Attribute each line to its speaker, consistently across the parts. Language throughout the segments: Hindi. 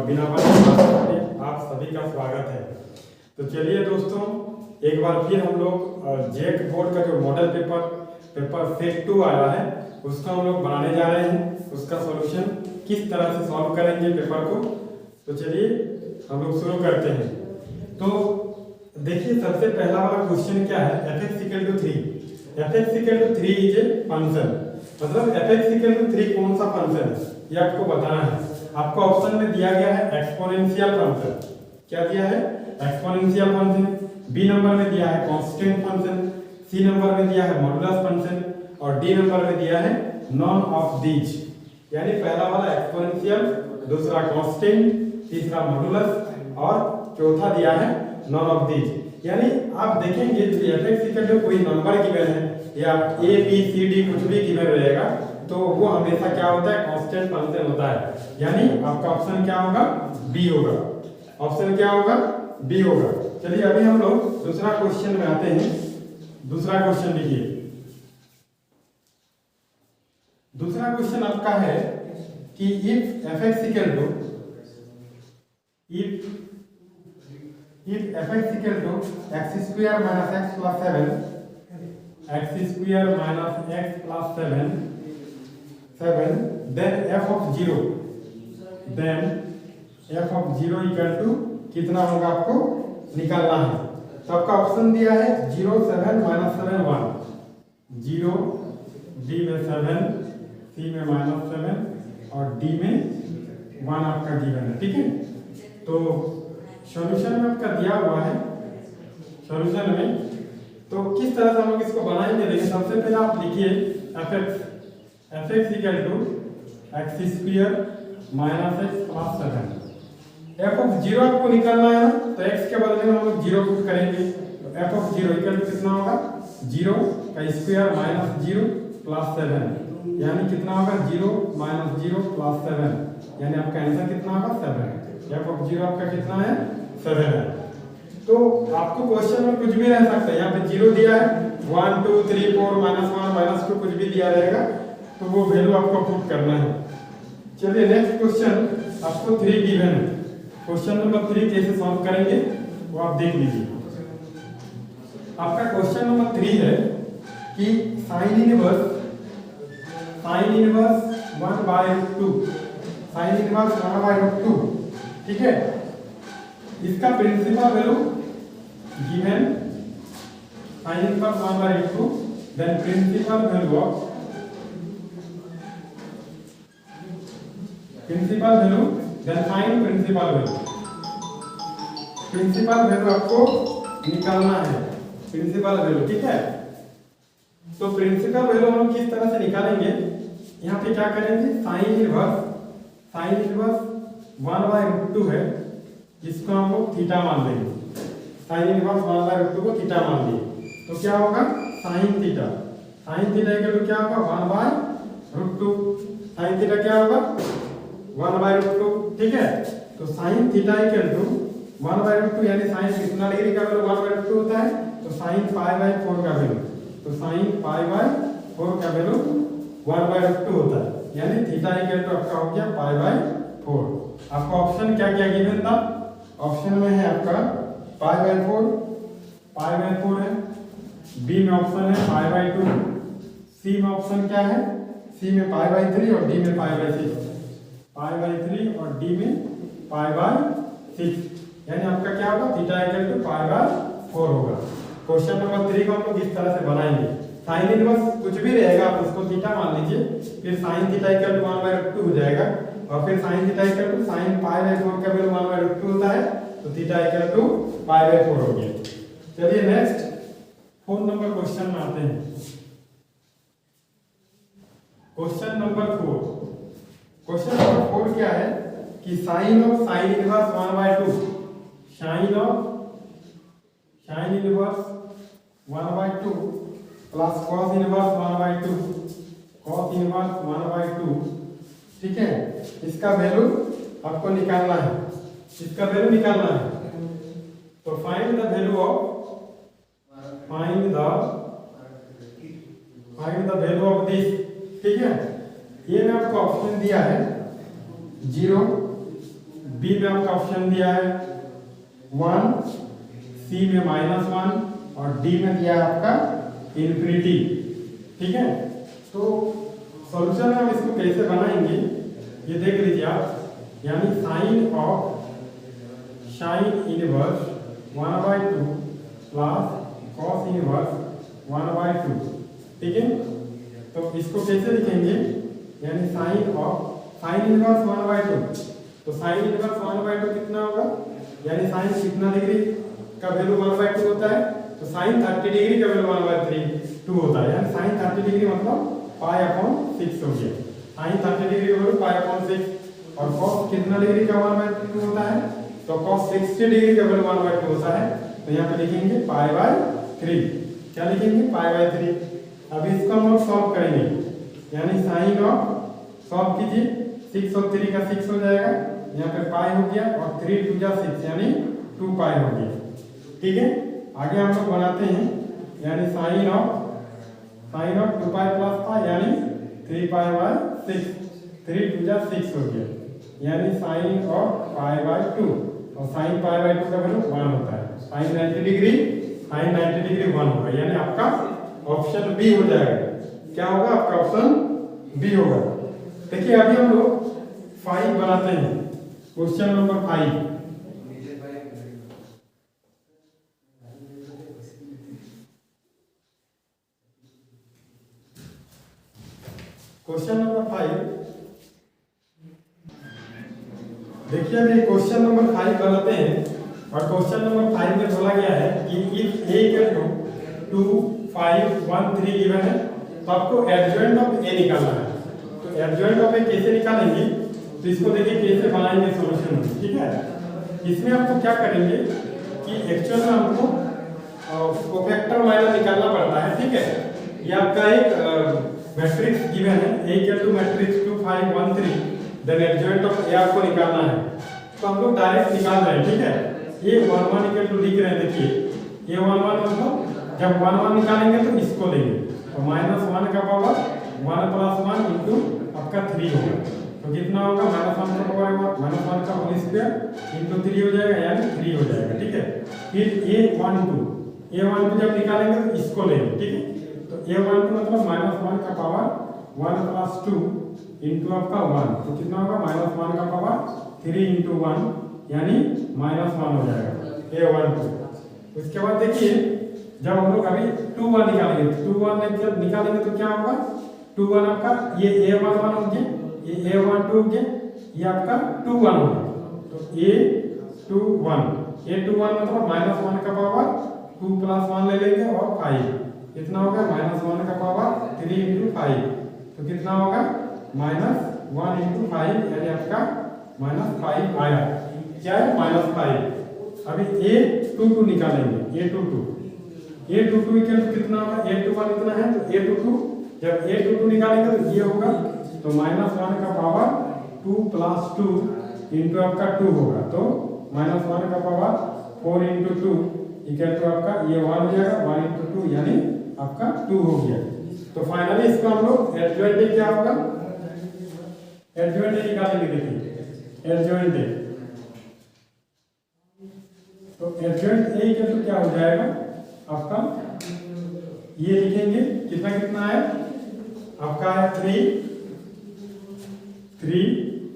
Speaker 1: बिना बात आप सभी का स्वागत है। तो चलिए दोस्तों, एक बार फिर हम लोग जेक बोर्ड का जो मॉडल पेपर सेट 2 आया है उसका हम लोग बनाने जा रहे हैं। उसका सॉल्यूशन किस तरह से सॉल्व करेंगे पेपर को, तो चलिए हम लोग शुरू करते हैं। तो देखिए, सबसे पहला वाला क्वेश्चन क्या है, f(x = 3)। f(x = 3) is a function, मतलब f(x = 3) कौन सा फंक्शन है ये आपको बताना है। आपको ऑप्शन में दिया गया है एक्सपोनेंशियल फंक्शन। क्या दिया है? Exponential function. बी नंबर में दिया है कांस्टेंट फंक्शन, सी नंबर में दिया है मॉडुलस फंक्शन और डी नंबर में दिया है नॉन ऑफ दीज। यानी पहला वाला एक्सपोनेंशियल, दूसरा कांस्टेंट, तीसरा मॉडुलस और चौथा दिया है नॉन ऑफ दीज। यानी आप देखेंगे कि f(x = कोई नंबर गिवन है या a b c d कुछ भी गिवन रहेगा तो वो हमेशा क्या होता है, कांस्टेंट फंक्शन होता है। यानी आपका ऑप्शन क्या होगा? बी होगा। ऑप्शन क्या होगा? बी होगा। चलिए अभी हम लोग दूसरा क्वेश्चन में आते हैं। दूसरा क्वेश्चन लिखिए। दूसरा क्वेश्चन आपका है कि if f(x = x² - x + 7 then f of 0 equal to कितना होगा आपको निकालना है। तो आपका ऑप्शन दिया है 0 7 -7 1। 0 डी में 7, सी में -7 और डी में 1 आपका गिवन है। ठीक है, तो सॉल्यूशन में आपका दिया हुआ है। सॉल्यूशन में तो किस तरह से हम लोग इसको बनाएंगे, देखिए सबसे पहले आप लिखिए f(x) = x² - x + 7। f of 0 आपको निकालना है ना, तो x के बदले में हम लोग 0 पुट करेंगे। तो f of 0 इक्वल टू कितना होगा? 0 का स्क्वायर - 0 + 7, यानी कितना होगा? 0 - 0 + 7, यानी आपका आंसर कितना होगा? 7। f of 0 आपका कितना है? 7 है। तो आपको क्वेश्चन में कुछ भी रह सकता है, यहाँ पे 0 दिया है, 1 2 3 4 -1 -2 कुछ भी दिया रहेगा तो वो वैल्यू आपको पुट करना है। चलिए नेक्स्ट क्वेश्चन आपको 3 गिवन है। क्वेश्चन नंबर 3 कैसे सॉल्व करेंगे वो आप देख लीजिए। आपका क्वेश्चन नंबर 3 है कि sin इनवर्स 1/√2, sin इनवर्स 1/√2, ठीक है। इसका principal value given sin inverse 1/√2, then principal value then find principal value. Principal value आपको निकालना है, प्रिंसिपल वैल्यू, ठीक है। तो प्रिंसिपल वैल्यू हम किस तरह से निकालेंगे, यहाँ पे क्या करेंगे, sin इनवर्स 1/√2 है, इसको हम लोग थीटा मान लेंगे। sin इनवर्स 1/√2 को थीटा मान लिए तो क्या होगा? sin थीटा इक्वल टू क्या होगा? 1/√2। sin थीटा क्या होगा? 1/√2, ठीक है। तो sin थीटा इक्वल टू 1/√2, यानी sin कितना डिग्री का वैल्यू 1/√2 होता है, तो sin π/4 का वैल्यू, तो sin π/4 का वैल्यू 1/√2 होता है, यानी थीटा इक्वल टू आपका हो गया π/4। आपका ऑप्शन क्या क्या गिवन था? ऑप्शन में है आपका π/4 है, बी में ऑप्शन है π/2, सी में ऑप्शन क्या है, सी में π/3 और डी में π/6, π/3 और डी में π/6, यानी आपका क्या होगा? थीटा इक्वल टू π/4 होगा। क्वेश्चन नंबर 3 को हम लोग इस तरह से बनाएंगे। sin इनवर्स कुछ भी रहेगा आप उसको थीटा मान लीजिए, फिर sin थीटा इक्वल टू 1/√2 हो जाएगा और फिर sin theta equal to sin π/4 का वैल्यू 1/√2 होता है, तो थीटा इक्वल टू π/4 हो गया। चलिए नेक्स्ट 4 नंबर क्वेश्चन में आते हैं। क्वेश्चन नंबर 4 क्या है कि sin inverse 1/2, sin inverse 1/2 plus cos inverse 1/2, ठीक है। इसका वैल्यू आपको निकालना है, तो find the value of this, ठीक है। ये मैं आपको ऑप्शन दिया है 0 बी में आपका ऑप्शन दिया है 1, सी में -1 और डी में दिया है आपका इन्फिनिटी। ठीक है, तो सॉल्यूशन में हम इसको कैसे बनाएंगे ये देख लीजिए आप, यानी sine inverse 1/2 plus cos inverse 1/2। ठीक है, तो इसको कैसे लिखेंगे, यानी साइन इनवर्स 1/2, तो साइन इनवर्स 1/2 कितना होगा, यानी साइन कितना डिग्री का वैल्यू 1/2 होता है, तो साइन 30 डिग्री का वैल्यू 1/2 होता है, यानी साइन 30 डिग्री मतलब π/6 हो गया। साइन 30 डिग्री का वैल्यू π/6 और cos कितना डिग्री का 1/2 होता है, तो cos 60 डिग्री का वैल्यू 1/2 होता है, तो यहाँ पे लिखेंगे π/3। क्या लिखेंगे, π/3। अभी इसको हम लोग सॉल्व करेंगे, यानी साइन ऑफ सॉल्व कीजिए, 6 और 3 का 6 हो जाएगा, यहाँ पे पाई हो गया और 3 2 जा 6 यानी 2 पाई हो गया। ठीक है, आगे हम लोग बनाते हैं, यानी sine of 2 pi plus pi यानी 3 π/6, 3 2 जा 6 हो गया, यानी साइन ऑफ π/2 और साइन π/2 का वैल्यू 1 होता है, साइन 90 डिग्री 1 होगा, यानी आपका ऑप्शन बी हो जाएगा। क्या होगा, आपका ऑप्शन बी होगा। देखिए अभी हम लोग 5 बनाते हैं, क्वेश्चन नंबर 5। क्वेश्चन नंबर 5 देखिए, अभी क्वेश्चन नंबर 5 बनाते हैं और क्वेश्चन नंबर 5 में बोला गया है कि if a equal to 2 5 1 3 given है, तो आपको एडजॉइंट ऑफ a निकालना है। तो एडजॉइंट ऑफ a कैसे निकालेंगे, तो इसको देखिए कैसे बनाएंगे सॉल्यूशन। ठीक है, इसमें आपको क्या करेंगे कि एक्चुअल में हमको कोफैक्टर माइनस निकालना पड़ता है। ठीक है, ये आपका एक मैट्रिक्स गिवन है, a equal to matrix 2 5 1 3, then adjoint of a आपको निकालना है, तो हम लोग डायरेक्ट निकाल रहे हैं। ठीक है, ये 1 1 इक्वल टू लिख रहे हैं, देखिए ये 1 1 मतलब जब 1 1 निकालेंगे तो इसको लेंगे, तो -1 का पावर 1 + 1 इंटू आपका 3 होगा, तो कितना होगा, -1 का पावर -1 का होल स्क्वायर इंटू 3 हो जाएगा, यानी 3 हो जाएगा। ठीक है, फिर a12 जब निकालेंगे तो इसको लेंगे। ठीक है, तो a12 मतलब -1 का पावर 1 + 2 इंटू आपका 1, तो कितना होगा, -1 का पावर 3 इंटू 1 यानी -1 हो जाएगा a12। उसके बाद देखिए जब हम लोग अभी 2 1 निकालेंगे, 2 1 जब निकालेंगे तो क्या होगा, 2 1 आपका ये a11 हो गया, ये a12 हो गया, ये आपका 2 1 होगा, तो a21 मतलब -1 का पावर 2 + 1 ले लेंगे और 5, कितना होगा, -1 का पावर 3 इंटू 5, तो कितना होगा, -1 इंटू 5 यानी आपका -5 आया। क्या है, -5। अभी a22 निकालेंगे, a22 इक्वल टू कितना होगा, a21 इतना है, तो a22 जब a22 निकालेंगे तो ये होगा, तो -1 का पावर 2 + 2 इंटू आपका 2 होगा, तो -1 का पावर 4 इंटू 2 इक्वल टू आपका ये 1 हो जाएगा, 1 इंटू 2 यानी आपका 2 हो गया। तो फाइनली इसको हम लोग एडजॉइंट क्या होगा, एडजॉइंट निकालेंगे। देखिए एडजॉइंट तो एडजॉइंट a इक्वल टू क्या हो जाएगा आपका, ये लिखेंगे कितना कितना है आपका है 3,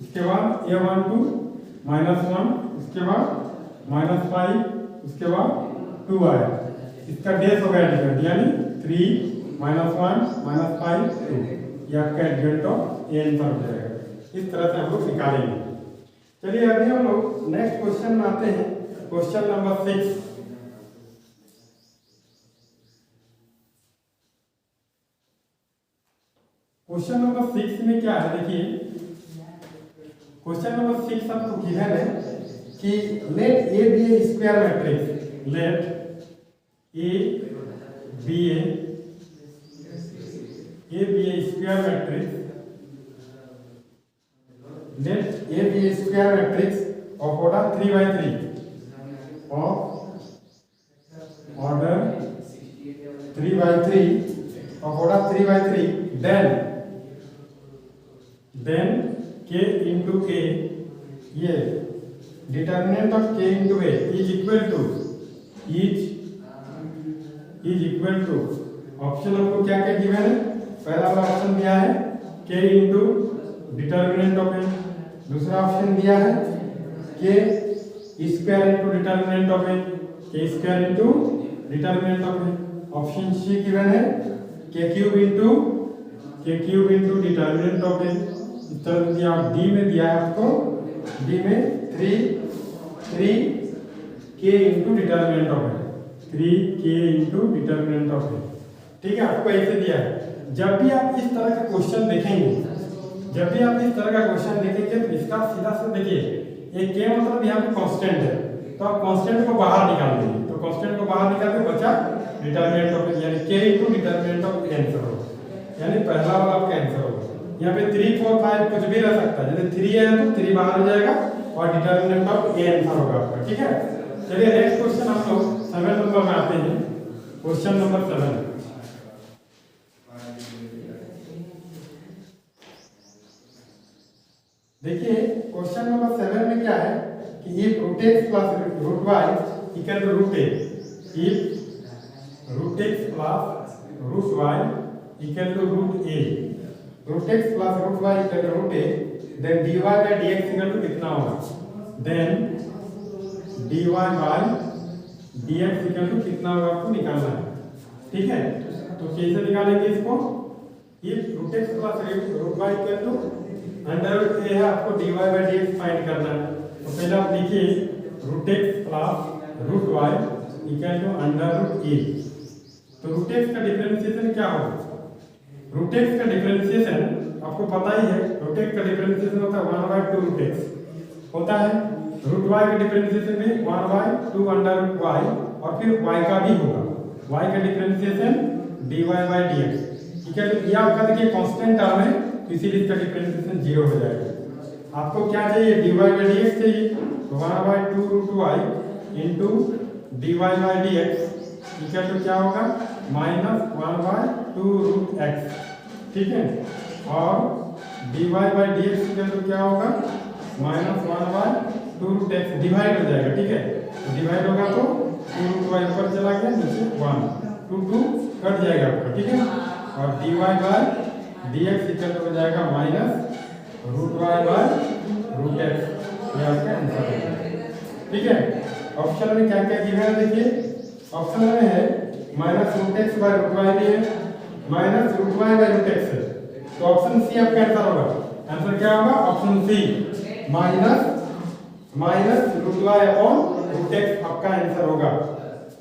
Speaker 1: उसके बाद a12 -1, उसके बाद -5, उसके बाद 2 आया, इसका बेस हो गया एडजॉइंट, यानी 3 -1 -5 2, ये आपका एडजॉइंट ऑफ a आंसर हो जाएगा। इस तरह से हम लोग निकालेंगे। चलिए अभी हम लोग नेक्स्ट क्वेश्चन में आते हैं, क्वेश्चन नंबर 6। क्वेश्चन नंबर 6 में क्या है, देखिए क्वेश्चन नंबर 6 आपको गिवन है कि let A be a square matrix, let A be a square matrix, let A be a square matrix of order 3/3 then K into A, ये determinant of k into A is equal to option हमको क्या क्या गिवन है? पहला वाला ऑप्शन दिया है k into determinant of A, दूसरा ऑप्शन दिया है k square into determinant of A, k square into determinant of A. Option C given है k cube into determinant of A. इस तरह दिया। डी में दिया है आपको, डी में 3k into determinant of A, 3k into determinant of A. ठीक है, आपको ऐसे दिया है। जब भी आप इस तरह का क्वेश्चन देखेंगे, तो इसका सीधा से देखिए, ये k मतलब यहाँ पे कांस्टेंट है, तो आप कांस्टेंट को बाहर निकाल देंगे, तो कांस्टेंट को बाहर निकाल के बचा डिटर्मिनेंट ऑफ यानी k into determinant of answer होगा, यानी पहला वाला आपका आंसर होगा। यहाँ पे 3 4 5 कुछ भी रह सकता है, जैसे 3 है तो 3 बाहर हो जाएगा और डिटर्मिनेंट ऑफ ए आंसर होगा आपका। ठीक है, चलिए नेक्स्ट क्वेश्चन हम लोग 7 नंबर में आते हैं। क्वेश्चन नंबर 7, देखिए क्वेश्चन नंबर 7 में क्या है कि if root x plus root y equal to root a, if root x plus root y equal to root a, root x plus root y equal to root a, then dy by dx equal to कितना होगा? Then dy by dx equal to कितना होगा आपको निकालना है। ठीक है, तो कैसे निकालेंगे इसको? If root x plus root y equal to under root A है, आपको dy बाय dx फाइंड करना है। तो पहले आप लिखिए root x plus root y equal to under root A. तो रूट x का डिफरेंशिएशन क्या होगा? रूट x का डिफरेंशिएशन आपको पता ही है, रूट x का डिफरेंशिएशन होता है 1/2 रूट x होता है। रूट y का डिफरेंशिएशन भी 1/2 अंडर रूट y, और फिर y का भी होगा, y का डिफरेंशिएशन dy बाय dx। ठीक है, तो ये आपका देखिए कांस्टेंट टर्म है, इसीलिए इसका डिफरेंशिएशन 0 हो जाएगा। आपको क्या चाहिए? dy बाय dx चाहिए, तो 1/2 root y into dy by dx equal to क्या होगा? -1/2 रूट x। ठीक है, और dy by dx equal to क्या होगा? -1/2 रूट x डिवाइड हो जाएगा। ठीक है, तो डिवाइड होगा तो 2 रूट y ऊपर चला गया, नीचे 1, 2 कट जाएगा आपका। ठीक है, और dy बाय dx इक्वल हो जाएगा -√y बाय √x, ये आपका आंसर है। ठीक है, ऑप्शन में क्या क्या दिया है? देखिए ऑप्शन में है -√x बाय √y भी है, -√y बाय √x है, तो ऑप्शन सी आपका आंसर होगा। आंसर क्या होगा? Option C -√y upon √x आपका आंसर होगा।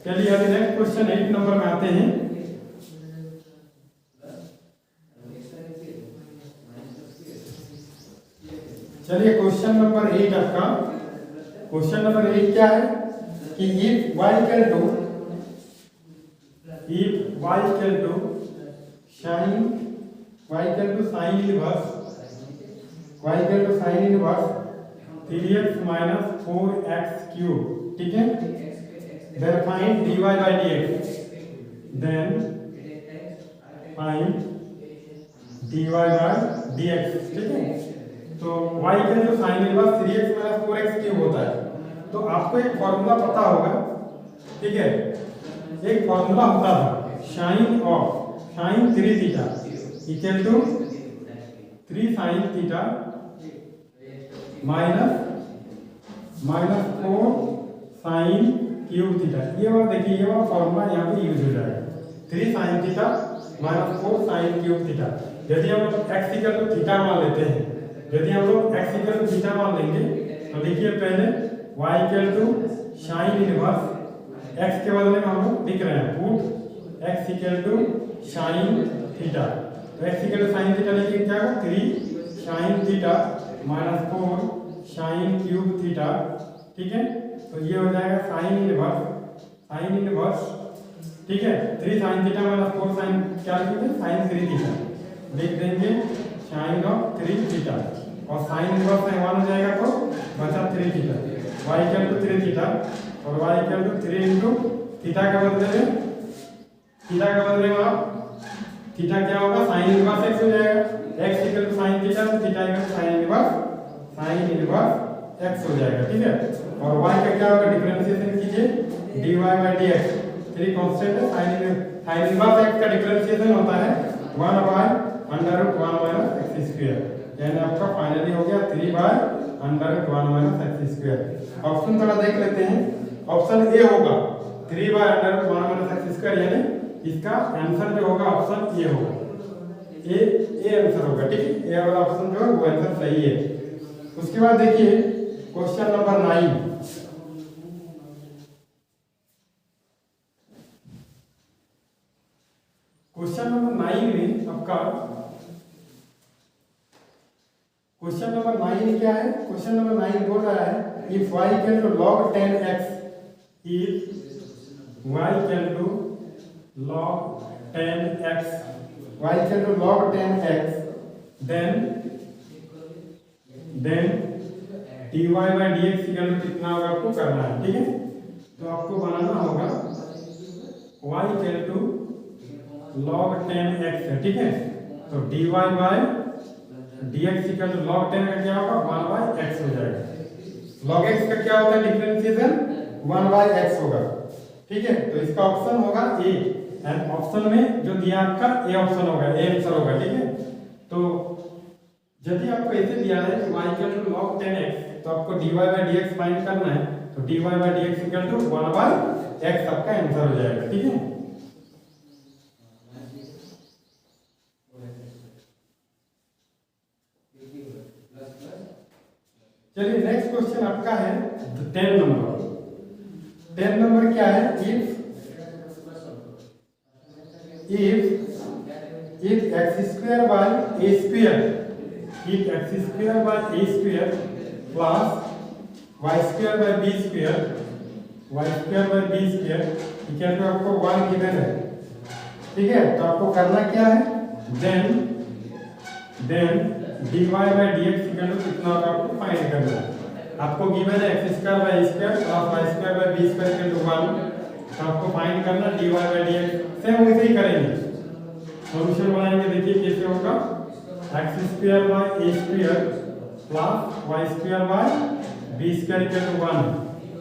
Speaker 1: चलिए अभी नेक्स्ट क्वेश्चन 8 नंबर में आते हैं। चलिए क्वेश्चन नंबर 8 आपका, क्वेश्चन नंबर 8 क्या है कि if y equal to sine inverse 3x minus 4x cube. ठीक है, then find dy by dx, then find dy by dx। ठीक है, तो y का जो sign inverse 3x minus 4x cube होता है, तो आपको एक फॉर्मूला पता होगा। ठीक है, एक फॉर्मूला होता था sine 3 theta equal to 3 sine theta minus 4 sine cube theta. ये वाला देखिए, ये वाला फॉर्मूला यहाँ पे यूज हो जाएगा, 3 sine theta minus 4 sine cube theta. यदि हम लोग x इक्वल टू थीटा मान लेते हैं, यदि हम लोग x इक्वल टू थीटा मान लेंगे, तो देखिए पहले y equal to sine inverse, x के बदले में हम लोग लिख रहे हैं put x equal to sine theta, तो x equal to sine theta लिखिए क्या होगा? 3 sine theta minus 4 sine cube theta. ठीक है, तो ये हो जाएगा साइन इनवर्स। ठीक है, 3 साइन थीटा माइनस 4 साइन क्या लिखेंगे? साइन 3 थीटा लिख देंगे, साइन ऑफ 3 थीटा, और साइन इनवर्स में 1 हो जाएगा तो बचा 3 theta, y equal to 3 theta, और y equal to 3 into theta के बदले में आप थीटा क्या होगा? साइन इनवर्स x हो जाएगा, x equal to sine theta, तो theta equal to sine inverse x हो जाएगा, ठीक है। और y का क्या होगा, डिफरेंशिएशन कीजिए, dy बाई dx, 3 कांस्टेंट है, sin इनवर्स x का डिफरेंशिएशन होता है 1 by under root 1 minus X square, यानी आपका फाइनली हो गया 3 by under root 1 minus X square. Option थोड़ा देख लेते हैं, ऑप्शन ए होगा 3 by under root 1 minus X square, यानी इसका आंसर जो होगा ऑप्शन ए होगा, ए आंसर होगा, ठीक है। ए वाला ऑप्शन जो है वो आंसर सही है। उसके बाद देखिए क्वेश्चन नंबर 9, क्वेश्चन नंबर 9 में आपका क्वेश्चन नंबर 9 में क्या है, क्वेश्चन नंबर 9 बोल रहा है if y equal to log 10x, if y equal to log 10x, y equal to log 10x, then dy by dx equal to कितना होगा आपको करना है, ठीक है। तो आपको बनाना होगा y equal to log 10x है, ठीक है। तो dy by dx equal to log 10 का क्या होगा 1 by x हो जाएगा। log x का क्या होता है डिफरेंशिएशन 1 by x होगा, ठीक है। तो इसका ऑप्शन होगा ए, एंड ऑप्शन में जो दिया आपका ए ऑप्शन होगा, ए आंसर होगा, ठीक है। तो यदि आपको ऐसे दिया है कि y equal to log 10x, तो आपको dy by dx फाइंड करना है, तो dy by dx equal to 1 by x आपका आंसर हो जाएगा, ठीक है। चलिए नेक्स्ट क्वेश्चन आपका है 10 नंबर। 10 नंबर क्या है, if x square by a square, if x square by a square plus y square by b square, y square by b square equal to आपको 1 गिवन है, ठीक है। तो आपको करना क्या है, then dy by dx equal to कितना होगा आपको फाइंड करना है। आपको गिवन है x square by a square plus y square by b square equal to 1, तो आपको फाइंड करना dy by dx। सेम वैसे ही करेंगे, सॉल्यूशन बनाएंगे, देखिए कैसे होगा, x square by a square plus y square by b square equal to 1।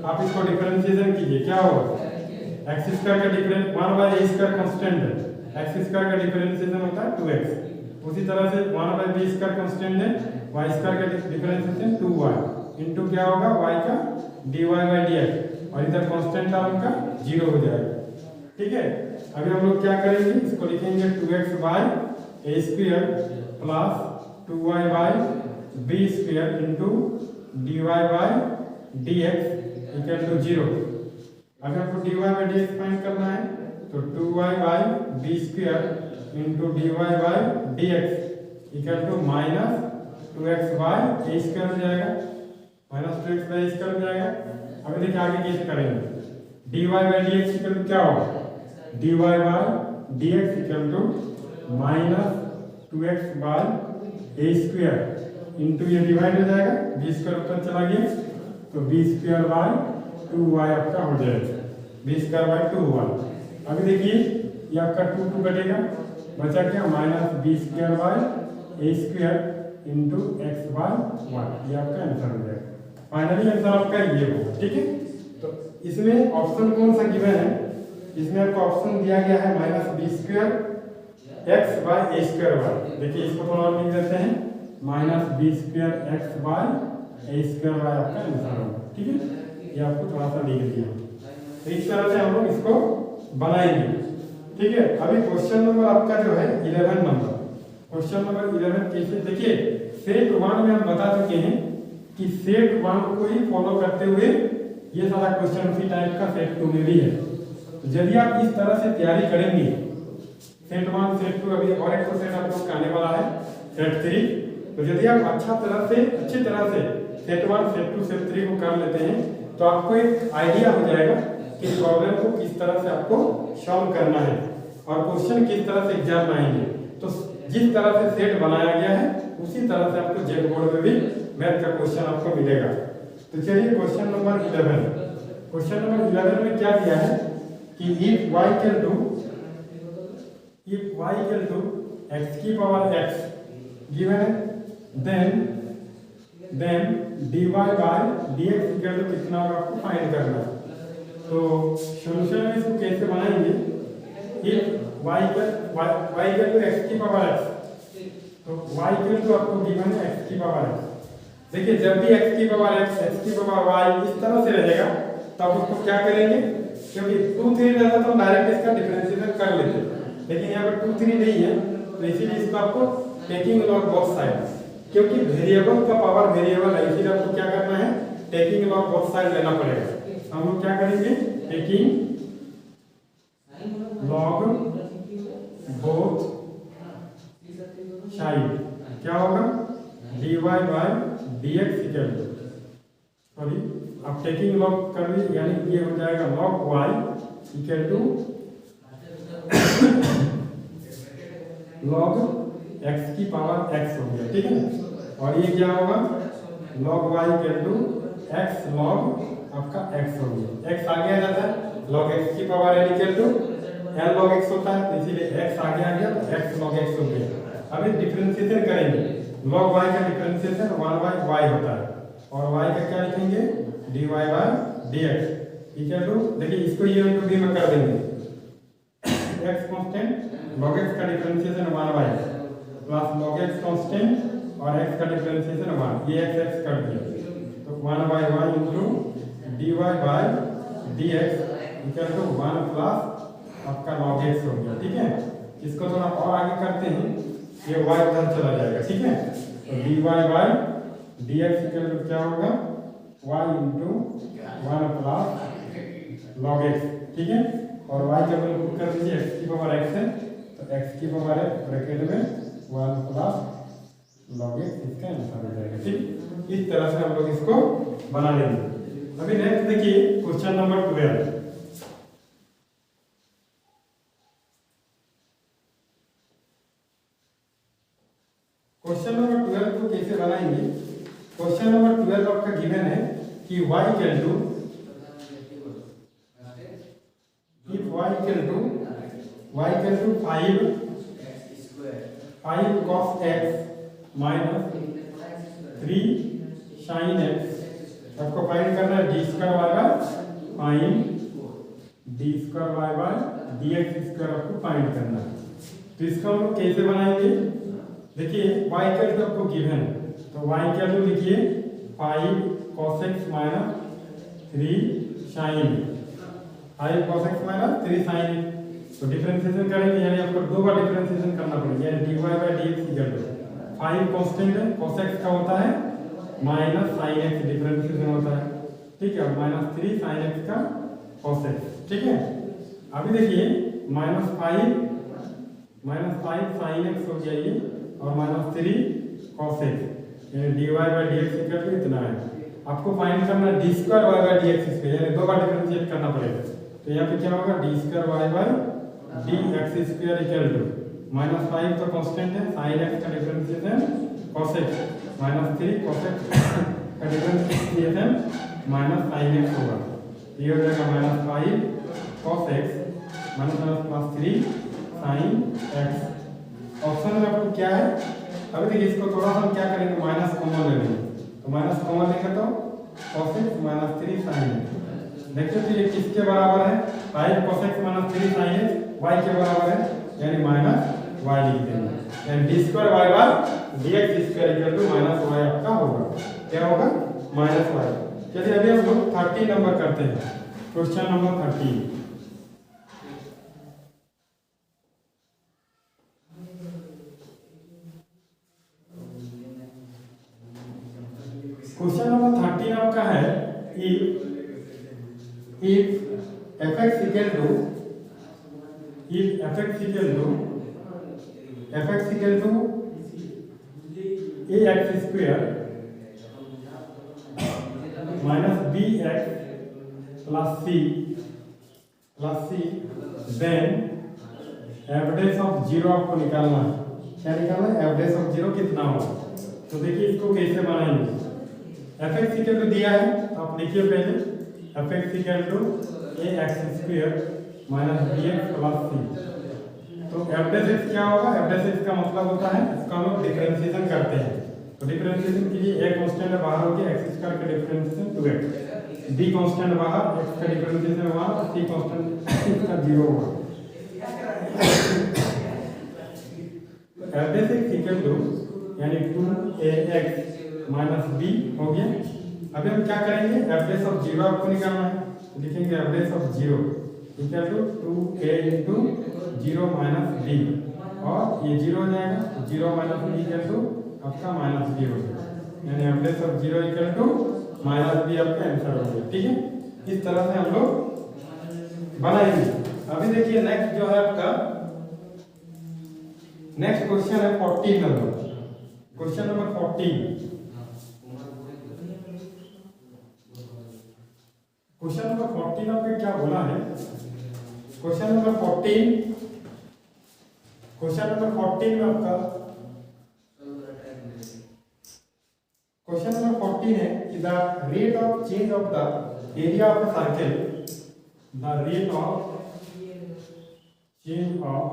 Speaker 1: आप इसको डिफरेंशिएशन कीजिए, क्या होगा, x स्क्वायर का difference 1 by a square constant है, x स्क्वायर का डिफरेंशिएशन होता है 2x। उसी तरह से 1 बाय b स्क्वायर कांस्टेंट है, y स्क्वायर का डिफरेंशिएशन 2y इनटू क्या होगा y का dy by dx, और इधर कांस्टेंट टर्म का 0 हो जाएगा, ठीक है। अभी हम लोग क्या करेंगे, इसको लिखेंगे 2x by a square plus 2y by b square into dy by dx equal to 0। अगर आपको dy बाय dx फाइंड करना है, तो 2y by b square into dy by dx equal to minus 2x by a square हो जाएगा, minus 2x by a square हो जाएगा। अभी देखिए आगे कैसे करेंगे, dy by dx equal to क्या होगा, dy by dx equal to minus 2x by a square into ये डिवाइड हो जाएगा, b स्क्वायर ऊपर चला गया, तो b स्क्वायर बाय 2y आपका हो जाएगा, b स्क्वायर बाय 2y। अभी देखिए ये आपका 2 कटेगा, बचा क्या माइनस b स्क्वायर by a square into x by 1, ये आपका आंसर हो जाएगा। फाइनली आंसर आपका ये होगा, ठीक है। तो इसमें ऑप्शन कौन सा गिवन है, इसमें आपको ऑप्शन दिया गया है minus B square X by A square Y. देखिए इसको थोड़ा और लिख देते हैं, minus B square X by A square Y आपका आंसर होगा, ठीक है। ये आपको थोड़ा सा लिख दिया, तो इस तरह से हम लोग इसको बनाएंगे, ठीक है। अभी क्वेश्चन नंबर आपका जो है 11 नंबर, क्वेश्चन नंबर 11 कैसे, देखिए सेट 1 में हम बता चुके हैं कि सेट 1 को ही फॉलो करते हुए ये सारा क्वेश्चन उसी टाइप का सेट 2 में भी है। तो यदि आप इस तरह से तैयारी करेंगे, सेट 1 सेट 2, अभी और एक सेट आप लोग का आने वाला है सेट 3, तो यदि आप अच्छी तरह से सेट 1 सेट 2 सेट 3 को कर लेते हैं, तो आपको एक आइडिया हो जाएगा कि प्रॉब्लम को किस तरह से आपको सॉल्व करना है और क्वेश्चन किस तरह से एग्जाम में आएंगे। तो जिस तरह से सेट बनाया गया है उसी तरह से आपको जेक बोर्ड में भी मैथ का क्वेश्चन आपको मिलेगा। तो चलिए क्वेश्चन नंबर 11, क्वेश्चन नंबर 11 में क्या दिया है कि if y equal to x की पावर x गिवन है, then then dy by dx equal to कितना होगा आपको फाइंड करना है। तो सॉल्यूशन में इसको कैसे बनाएंगे, if y equal to x की पावर x, तो y इक्वल टू आपको गिवन है x की पावर x। देखिए जब भी x की पावर y इस तरह से रहेगा तब उसको क्या करेंगे, क्योंकि 2 3 रहता तो डायरेक्ट इसका डिफरेंशिएशन कर लेते, लेकिन यहाँ पर 2 3 नहीं है, तो इसीलिए इसको आपको टेकिंग लॉग बोथ साइड, क्योंकि वेरिएबल का पावर वेरिएबल है इसीलिए आपको क्या करना है, टेकिंग लॉग बोथ साइड लेना पड़ेगा। हम लोग क्या करेंगे, टेकिंग लॉग बोथ साइड, क्या होगा dy by dx equal to, sorry अब टेकिंग लॉग कर ली, यानी ये हो जाएगा log y equal to log x की पावर x हो गया, ठीक है। और ये क्या होगा log y equal to x log आपका x हो गया, x आगे आ जाता है, log x की power n equal to n log x होता है, तो इसीलिए x आगे आ गया तो x log x हो गया। अब ये डिफरेंशिएशन करेंगे, log y का डिफरेंशिएशन 1/y होता है और y का क्या लिखेंगे dy by dx equal to, देखिए इसको ये इनटू b में कर देंगे, x कांस्टेंट log x का differentiation 1y plus log x constant और x का डिफरेंशिएशन 1, ये x कर दिया, तो 1/y into dy by dx equal to 1 plus आपका log x हो गया, ठीक है। इसको थोड़ा और आगे करते हैं, ये y उधर चला जाएगा, ठीक है। तो dy by dx equal to क्या होगा y into 1 plus log x, ठीक है। और y का वैल्यू पुट कर दीजिए, x की पावर x है तो x की पावर है ब्रैकेट में 1 प्लस log x, इसका आंसर हो जाएगा, ठीक। इस तरह से हम लोग इसको बना लेंगे। अभी नेक्स्ट देखिए क्वेश्चन नंबर 12। क्वेश्चन नंबर 12 को कैसे बनाएंगे, क्वेश्चन नंबर 12 आपका गिवन है कि y equal to, if y equal to 5 cos x minus 3 sin x, आपको फाइंड करना है d square y by find d square y by dx square आपको फाइंड करना है। तो इसका हम लोग कैसे बनाएंगे, देखिए y इक्वल टू आपको गिवन है, तो y इक्वल टू लिखिए 5 cos x minus 3 sin, 5 cos x minus 3 sin, तो डिफरेंशिएशन करेंगे, यानी आपको दो बार डिफरेंशिएशन करना पड़ेगा, यानी dy by dx equal to 5 constant है, cos x का होता है माइनस sin x डिफरेंशिएशन होता है, ठीक है, माइनस 3 sin x का cos x, ठीक है। अभी देखिए -5 sin x हो गया ये, और -3 cos x, यानी dy by dx equal to इतना है। आपको फाइंड करना है d square y by dx square, यानी दो बार डिफरेंशिएट करना पड़ेगा, तो यहाँ पे क्या होगा d square y by dx square equal to -5 तो कांस्टेंट है, sin x का differentiation cos x -3 cos x का डिफरेंशिएशन -sin x होगा, ये हो जाएगा -5 cos x -3 sin x। Option में आपको क्या है, अभी देखिए इसको थोड़ा सा हम क्या करेंगे, माइनस कॉमन ले लेंगे, तो माइनस कॉमन लेंगे तो cos x -3 sin x, देखिए तो ये किसके बराबर है, 5 cos x -3 sin x y के बराबर है, यानी माइनस y लिख देंगे, यानी d square y by dx square equal to minus y आपका होगा, क्या होगा माइनस y। चलिए अभी हम लोग 13 नंबर करते हैं, क्वेश्चन नंबर 13। क्वेश्चन नंबर 13 आपका है, if fx equal to ax square minus bx plus c then average of zero आपको निकालना है, क्या निकालना है, एवरेज ऑफ जीरो कितना होगा। तो देखिए इसको कैसे बनाएंगे, fx इक्वल टू दिया है तो आप लिखिए पहले fx equal to ax square minus bx plus c, तो एवरेज x क्या होगा, एवरेज x का मतलब होता है इसका हम लोग डिफरेंशिएशन करते हैं, तो डिफरेंशिएशन कीजिए, a कांस्टेंट है बाहर हो गया, x स्क्वायर का डिफरेंशिएशन 2x, b कांस्टेंट बाहर, x का डिफरेंशिएशन 1 और c कांस्टेंट इसका 0 होगा। एवरेज x इक्वल टू यानी 2ax माइनस b हो गया। अभी हम क्या करेंगे, एवरेज ऑफ 0 आपको निकालना है, तो लिखेंगे average of 0 equal to 2a into 0 minus b, और ये 0 हो जाएगा, 0 माइनस b इक्वल टू आपका माइनस b हो गया, यानी average of 0 equal to minus b आपका आंसर हो गया। ठीक है, इस तरह से हम लोग बनाएंगे। अभी देखिए नेक्स्ट जो है आपका, नेक्स्ट क्वेश्चन है 14 number, question number 14। Question number 14 आपके क्या बोला है, क्वेश्चन नंबर 14, क्वेश्चन नंबर 14 में आपका क्वेश्चन नंबर 14 है कि the rate of change of the area of the circle, the rate of change of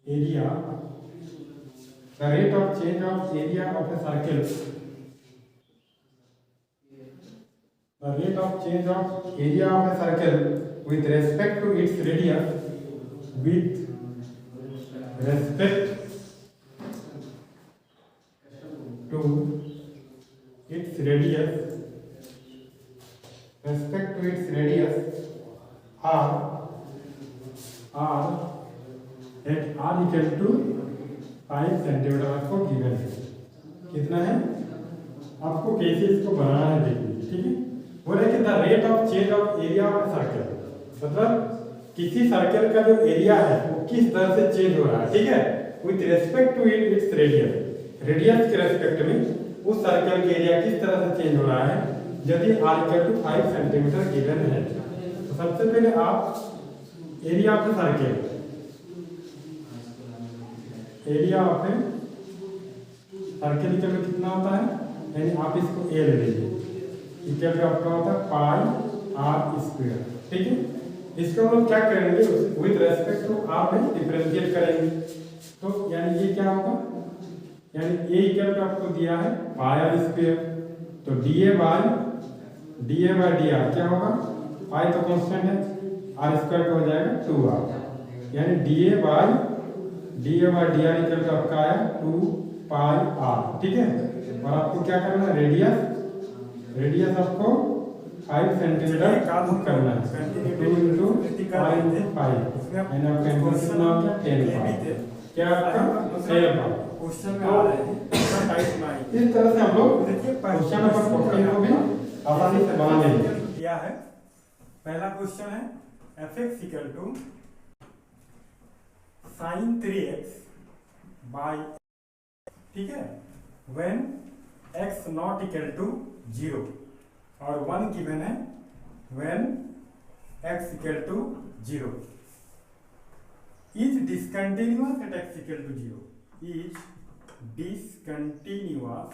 Speaker 1: area, the rate of change of area of a circle, the rate of change of area of a circle with respect to its radius, with respect to its radius, respect to its radius r at r equal to 5 centimetre आपको गिवन है। कितना है आपको कैसे इसको बनाना है देखिए। ठीक है, बोले कि the rate of change of area of circle, मतलब किसी सर्कल का जो एरिया है वो किस दर से चेंज हो रहा है। ठीक है, with respect to its radius, radius के रेस्पेक्ट में उस सर्कल का एरिया किस तरह से चेंज हो रहा है यदि r equal to 5 centimetre given है। तो सबसे पहले आप area of circle, area of circle equal कितना होता है, यानी आप इसको a ले लीजिए, इक्वल आपका होता है पाई आर स्क्वायर। ठीक है, इसको हम लोग क्या करेंगे, विद रेस्पेक्ट टू आर में डिफरेंशिएट करेंगे। तो यानी ये क्या होगा, यानी a इक्वल आपको दिया है पाई आर स्क्वायर, तो da बाय dr क्या होगा, पाई तो कांस्टेंट है, आर स्क्वायर का हो जाएगा 2r, यानी da बाय dr इक्वल आपका आया 2 पाई r। ठीक है, और आपको क्या करना है, रेडियस आपको 5 सेंटीमीटर करना है, 2 इंटू 5 यानी आपका आंसर कितना हो गया 10 पाई, क्या आपका 10 पाई।
Speaker 2: क्वेश्चन में आ रहा है
Speaker 1: इस तरह से हम लोग क्वेश्चन नंबर 14 को भी आसानी से बना लेंगे।
Speaker 2: क्या है, पहला क्वेश्चन है fx equal to sin 3x by, ठीक है, when x not equal to 0, और 1 गिवन है when x equal to 0, is discontinuous at x equal to 0, is discontinuous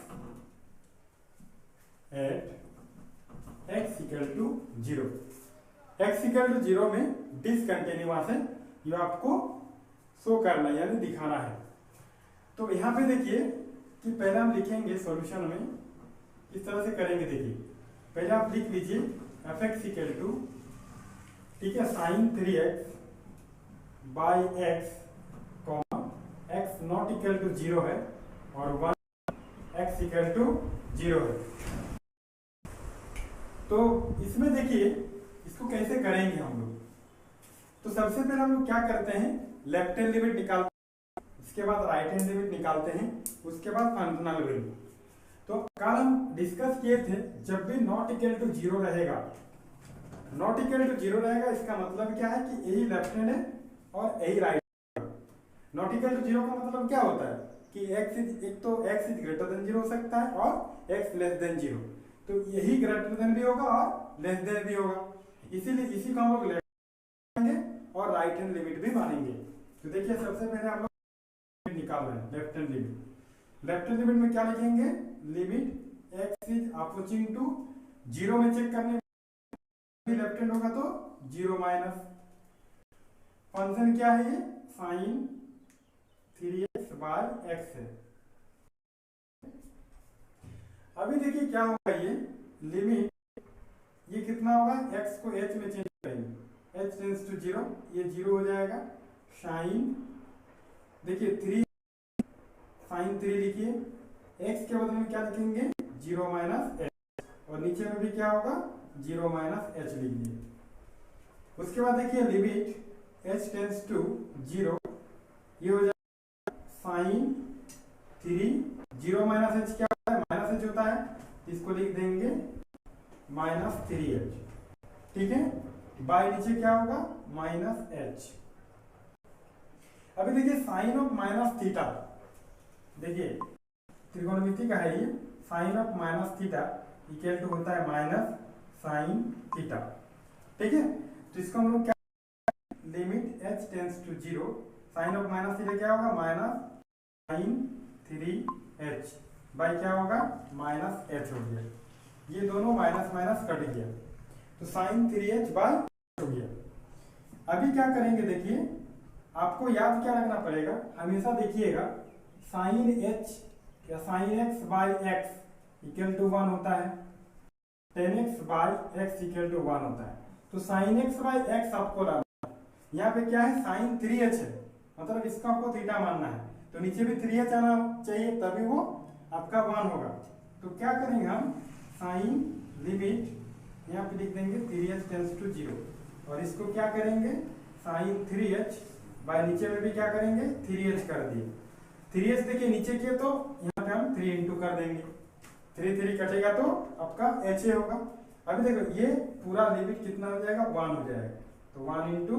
Speaker 2: at x equal to 0, x equal to 0 में डिसकंटिन्यूअस है, ये आपको शो करना है यानी दिखाना है। तो यहाँ पे देखिए कि पहले हम लिखेंगे सॉल्यूशन में, इस तरह से करेंगे। देखिए पहले आप लिख लीजिए fx इक्वल टू, ठीक है, sin 3x by x, x not equal to 0 है और 1 x इक्वल टू 0 है। तो इसमें देखिए इसको कैसे करेंगे हम लोग। तो सबसे पहले हम लोग क्या करते हैं, लेफ्ट हैंड लिमिट निकालते हैं, इसके बाद राइट हैंड लिमिट निकालते हैं, उसके बाद फंक्शनल वैल्यू। तो कल हम डिस्कस किए थे जब भी नॉट इक्वल टू 0 रहेगा, नॉट इक्वल टू 0 रहेगा इसका मतलब क्या है कि यही लेफ्ट हैंड है और यही right hand. Not equal to 0 का मतलब क्या होता है कि एक तो x इज ग्रेटर देन 0 हो सकता है और x लेस देन 0, तो यही ग्रेटर देन भी होगा और लेस देन भी होगा, इसीलिए इसी को हम लोग लेफ्ट हैंड और राइट हैंड लिमिट भी मानेंगे। तो देखिए सबसे पहले हम लोग निकाल रहे हैं left hand limit. Left hand limit में क्या लिखेंगे, limit x is approaching to 0 में चेक करने, लेफ्ट हैंड होगा तो 0 माइनस, फंक्शन क्या है ये sin 3x बाय x है। अभी देखिए क्या होगा, ये लिमिट ये कितना होगा, x को h में चेंज करेंगे, h टेंड्स टू 0, ये 0 हो जाएगा। साइन देखिए 3 साइन 3 लिखिए, x के बदले में क्या लिखेंगे 0 माइनस h, और नीचे में भी क्या होगा 0 माइनस h लिख दिए। उसके बाद देखिए लिमिट h टेंड्स टू 0, ये हो जाएगा साइन 3, 0 माइनस h क्या होता है माइनस h होता है, इसको लिख देंगे माइनस 3h, ठीक है। बाय नीचे क्या होगा माइनस h। अभी देखिए साइन ऑफ माइनस थीटा, देखिए त्रिकोणमिति का है ये, sine of minus theta equal to होता है माइनस साइन थीटा, ठीक है। तो इसको हम लोग क्या, limit h tends to 0, sine of minus theta क्या होगा माइनस साइन 3h बाई क्या होगा माइनस h हो गया, ये दोनों माइनस माइनस कट गया, तो साइन 3h बाई हो गया। अभी क्या करेंगे, देखिए आपको याद क्या रखना पड़ेगा, हमेशा देखिएगा साइन h या sine x by x equal to 1 होता है, tan x by x equal to 1 होता है। तो साइन x बाई x आपको लाना है, यहाँ पे क्या है साइन 3h है, मतलब इसका आपको थीटा मानना है, तो नीचे भी 3h आना चाहिए तभी वो आपका 1 होगा। तो क्या करेंगे हम, साइन लिमिट यहाँ पे लिख देंगे 3h टेंड्स टू 0, और इसको क्या करेंगे साइन 3h बाय नीचे में भी क्या करेंगे 3h कर दिए। 3h देखिए नीचे किए तो यहाँ पे हम 3 इंटू कर देंगे, 3 कटेगा तो आपका h होगा। अभी देखो ये पूरा लिमिट कितना हो जाएगा 1 हो जाएगा, तो 1 इंटू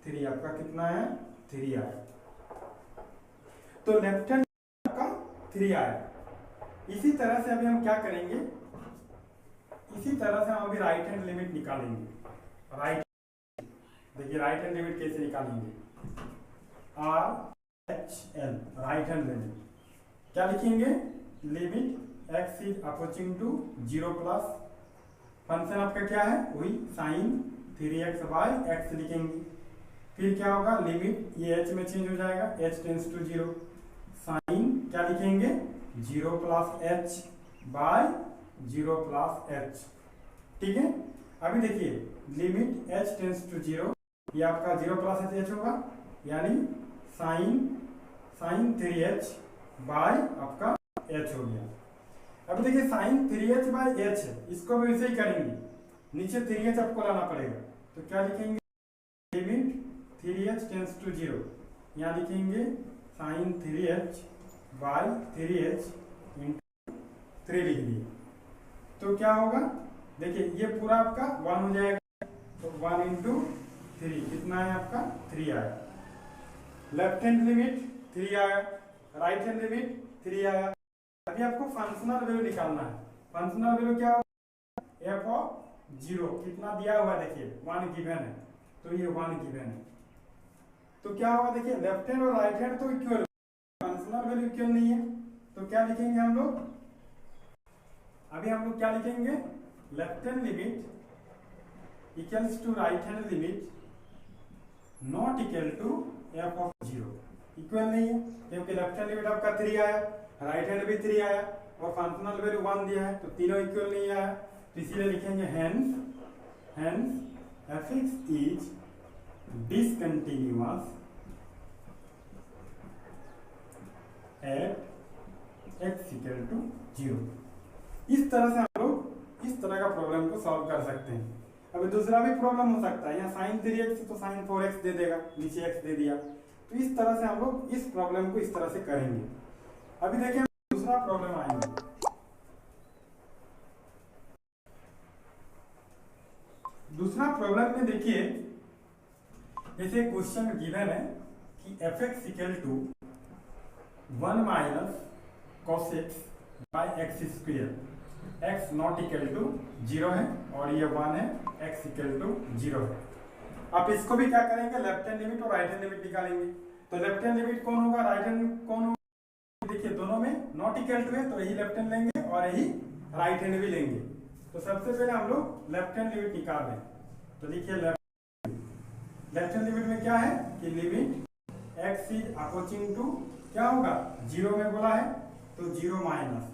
Speaker 2: 3 आपका कितना है 3 आया, तो लेफ्ट हैंड आपका 3 आया। इसी तरह से अभी हम क्या करेंगे, इसी तरह से हम अभी राइट हैंड लिमिट निकालेंगे। राइट देखिए राइट हैंड लिमिट कैसे निकालेंगे, RHL राइट हैंड लिमिट क्या लिखेंगे, limit x is approaching to 0 plus function आपका क्या है वही साइन 3x बाई x लिखेंगे। फिर क्या होगा लिमिट ये h में चेंज हो जाएगा, h टेंड्स टू 0, साइन क्या लिखेंगे 0 plus h by 0 plus h, ठीक है। अभी देखिए लिमिट h टेंड्स टू 0, ये आपका 0 प्लस h होगा, यानी साइन 3h बाय आपका h हो गया। अभी देखिए साइन 3h बाय h है, इसको भी वैसे ही करेंगे, नीचे 3h आपको लाना पड़ेगा, तो क्या लिखेंगे लिमिट 3h टेंड्स टू 0, यहाँ लिखेंगे sign 3h bye 3h into 3 लिख दिए, तो क्या होगा देखिए ये पूरा आपका 1 हो जाएगा, तो 1 इंटू 3 कितना है आपका 3 आया। लेफ्ट हैंड लिमिट 3 आया, राइट हैंड लिमिट 3 आया। अभी आपको फंक्शनल वैल्यू निकालना है, फंक्शनल वैल्यू क्या होगा f ऑफ 0 कितना दिया हुआ है देखिए 1 गिवन है, तो ये 1 गिवन है, तो क्या होगा देखिए लेफ्ट हैंड और राइट हैंड तो इक्वल, फंक्शनल वैल्यू इक्वल नहीं है, तो क्या लिखेंगे हम लोग, अभी हम लोग क्या लिखेंगे left hand limit equals to right hand limit not equal to f of 0, equal नहीं है क्योंकि लेफ्ट हैंड लिमिट आपका 3 आया, राइट हैंड भी 3 आया, और फंक्शनल वैल्यू 1 दिया है, तो तीनों इक्वल नहीं आया, तो इसीलिए लिखेंगे hence fx is discontinuous at x equal to 0। इस तरह से हम लोग इस तरह का प्रॉब्लम को सॉल्व कर सकते हैं। अभी दूसरा भी प्रॉब्लम हो सकता है, यहाँ साइन 3x तो साइन 4x दे देगा, नीचे x दे दिया, तो इस तरह से हम लोग इस प्रॉब्लम को इस तरह से करेंगे। अभी देखिए दूसरा प्रॉब्लम आएंगे, दूसरा प्रॉब्लम में देखिए जैसे क्वेश्चन गिवन है कि fx equal to 1 minus cos x by x square, x not equal to 0 है और ये 1 है, x इक्वल टू 0 है। आप इसको भी क्या करेंगे लेफ्ट हैंड लिमिट और राइट हैंड लिमिट निकालेंगे, तो लेफ्ट हैंड लिमिट कौन होगा राइट हैंड कौन होगा, देखिए दोनों में नॉट इक्वल टू है तो यही लेफ्ट हैंड लेंगे और यही राइट हैंड भी लेंगे। तो सबसे पहले हम लोग लेफ्ट हैंड लिमिट निकाल लें, तो देखिए लेफ्ट हैंड लिमिट में क्या है कि limit x is approaching to क्या होगा, 0 में बोला है तो 0 माइनस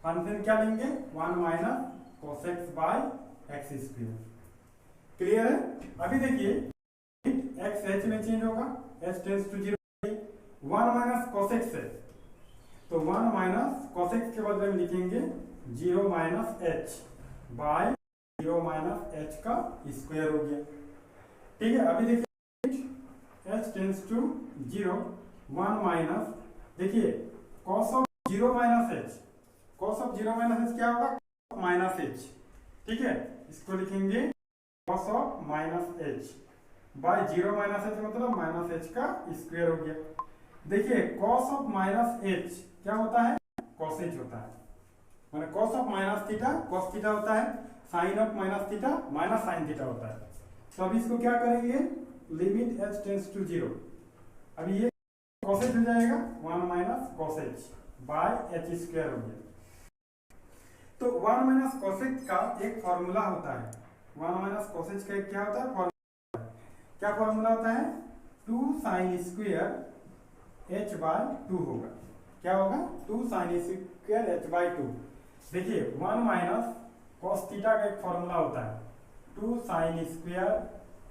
Speaker 2: फंक्शन क्या लेंगे 1 minus cos x by x square. Clear है। अभी देखिए x h में चेंज होगा, h tends to 0, 1 minus cos x है तो 1 माइनस cos x के बदले में लिखेंगे 0 minus h by 0 minus h का स्क्वायर हो गया। ठीक है। अभी देखिए h टेंड्स टू 0, 1 माइनस देखिए cos of 0 minus h, cos of 0 minus h क्या होगा माइनस h। ठीक है, इसको लिखेंगे cos of minus h by 0 minus h मतलब माइनस h का स्क्वायर हो गया। देखिए cos ऑफ माइनस h क्या होता है cos h होता है, माने cos of minus theta cos theta होता है, sin of minus theta minus sin theta होता है। तो अब इसको क्या करेंगे लिमिट h टेंड्स टू 0, अभी ये cos h हो जाएगा 1 minus cos h by h square हो गया। तो 1 माइनस cos h का एक फॉर्मूला होता है, 1 माइनस cos h का एक क्या होता है फॉर्मूला, क्या फॉर्मूला होता है 2 sin स्क्वायर h बाय 2 होगा, क्या होगा 2 sin स्क्वायर h बाय 2। देखिए 1 माइनस cos थीटा का एक फॉर्मूला होता है 2 sin square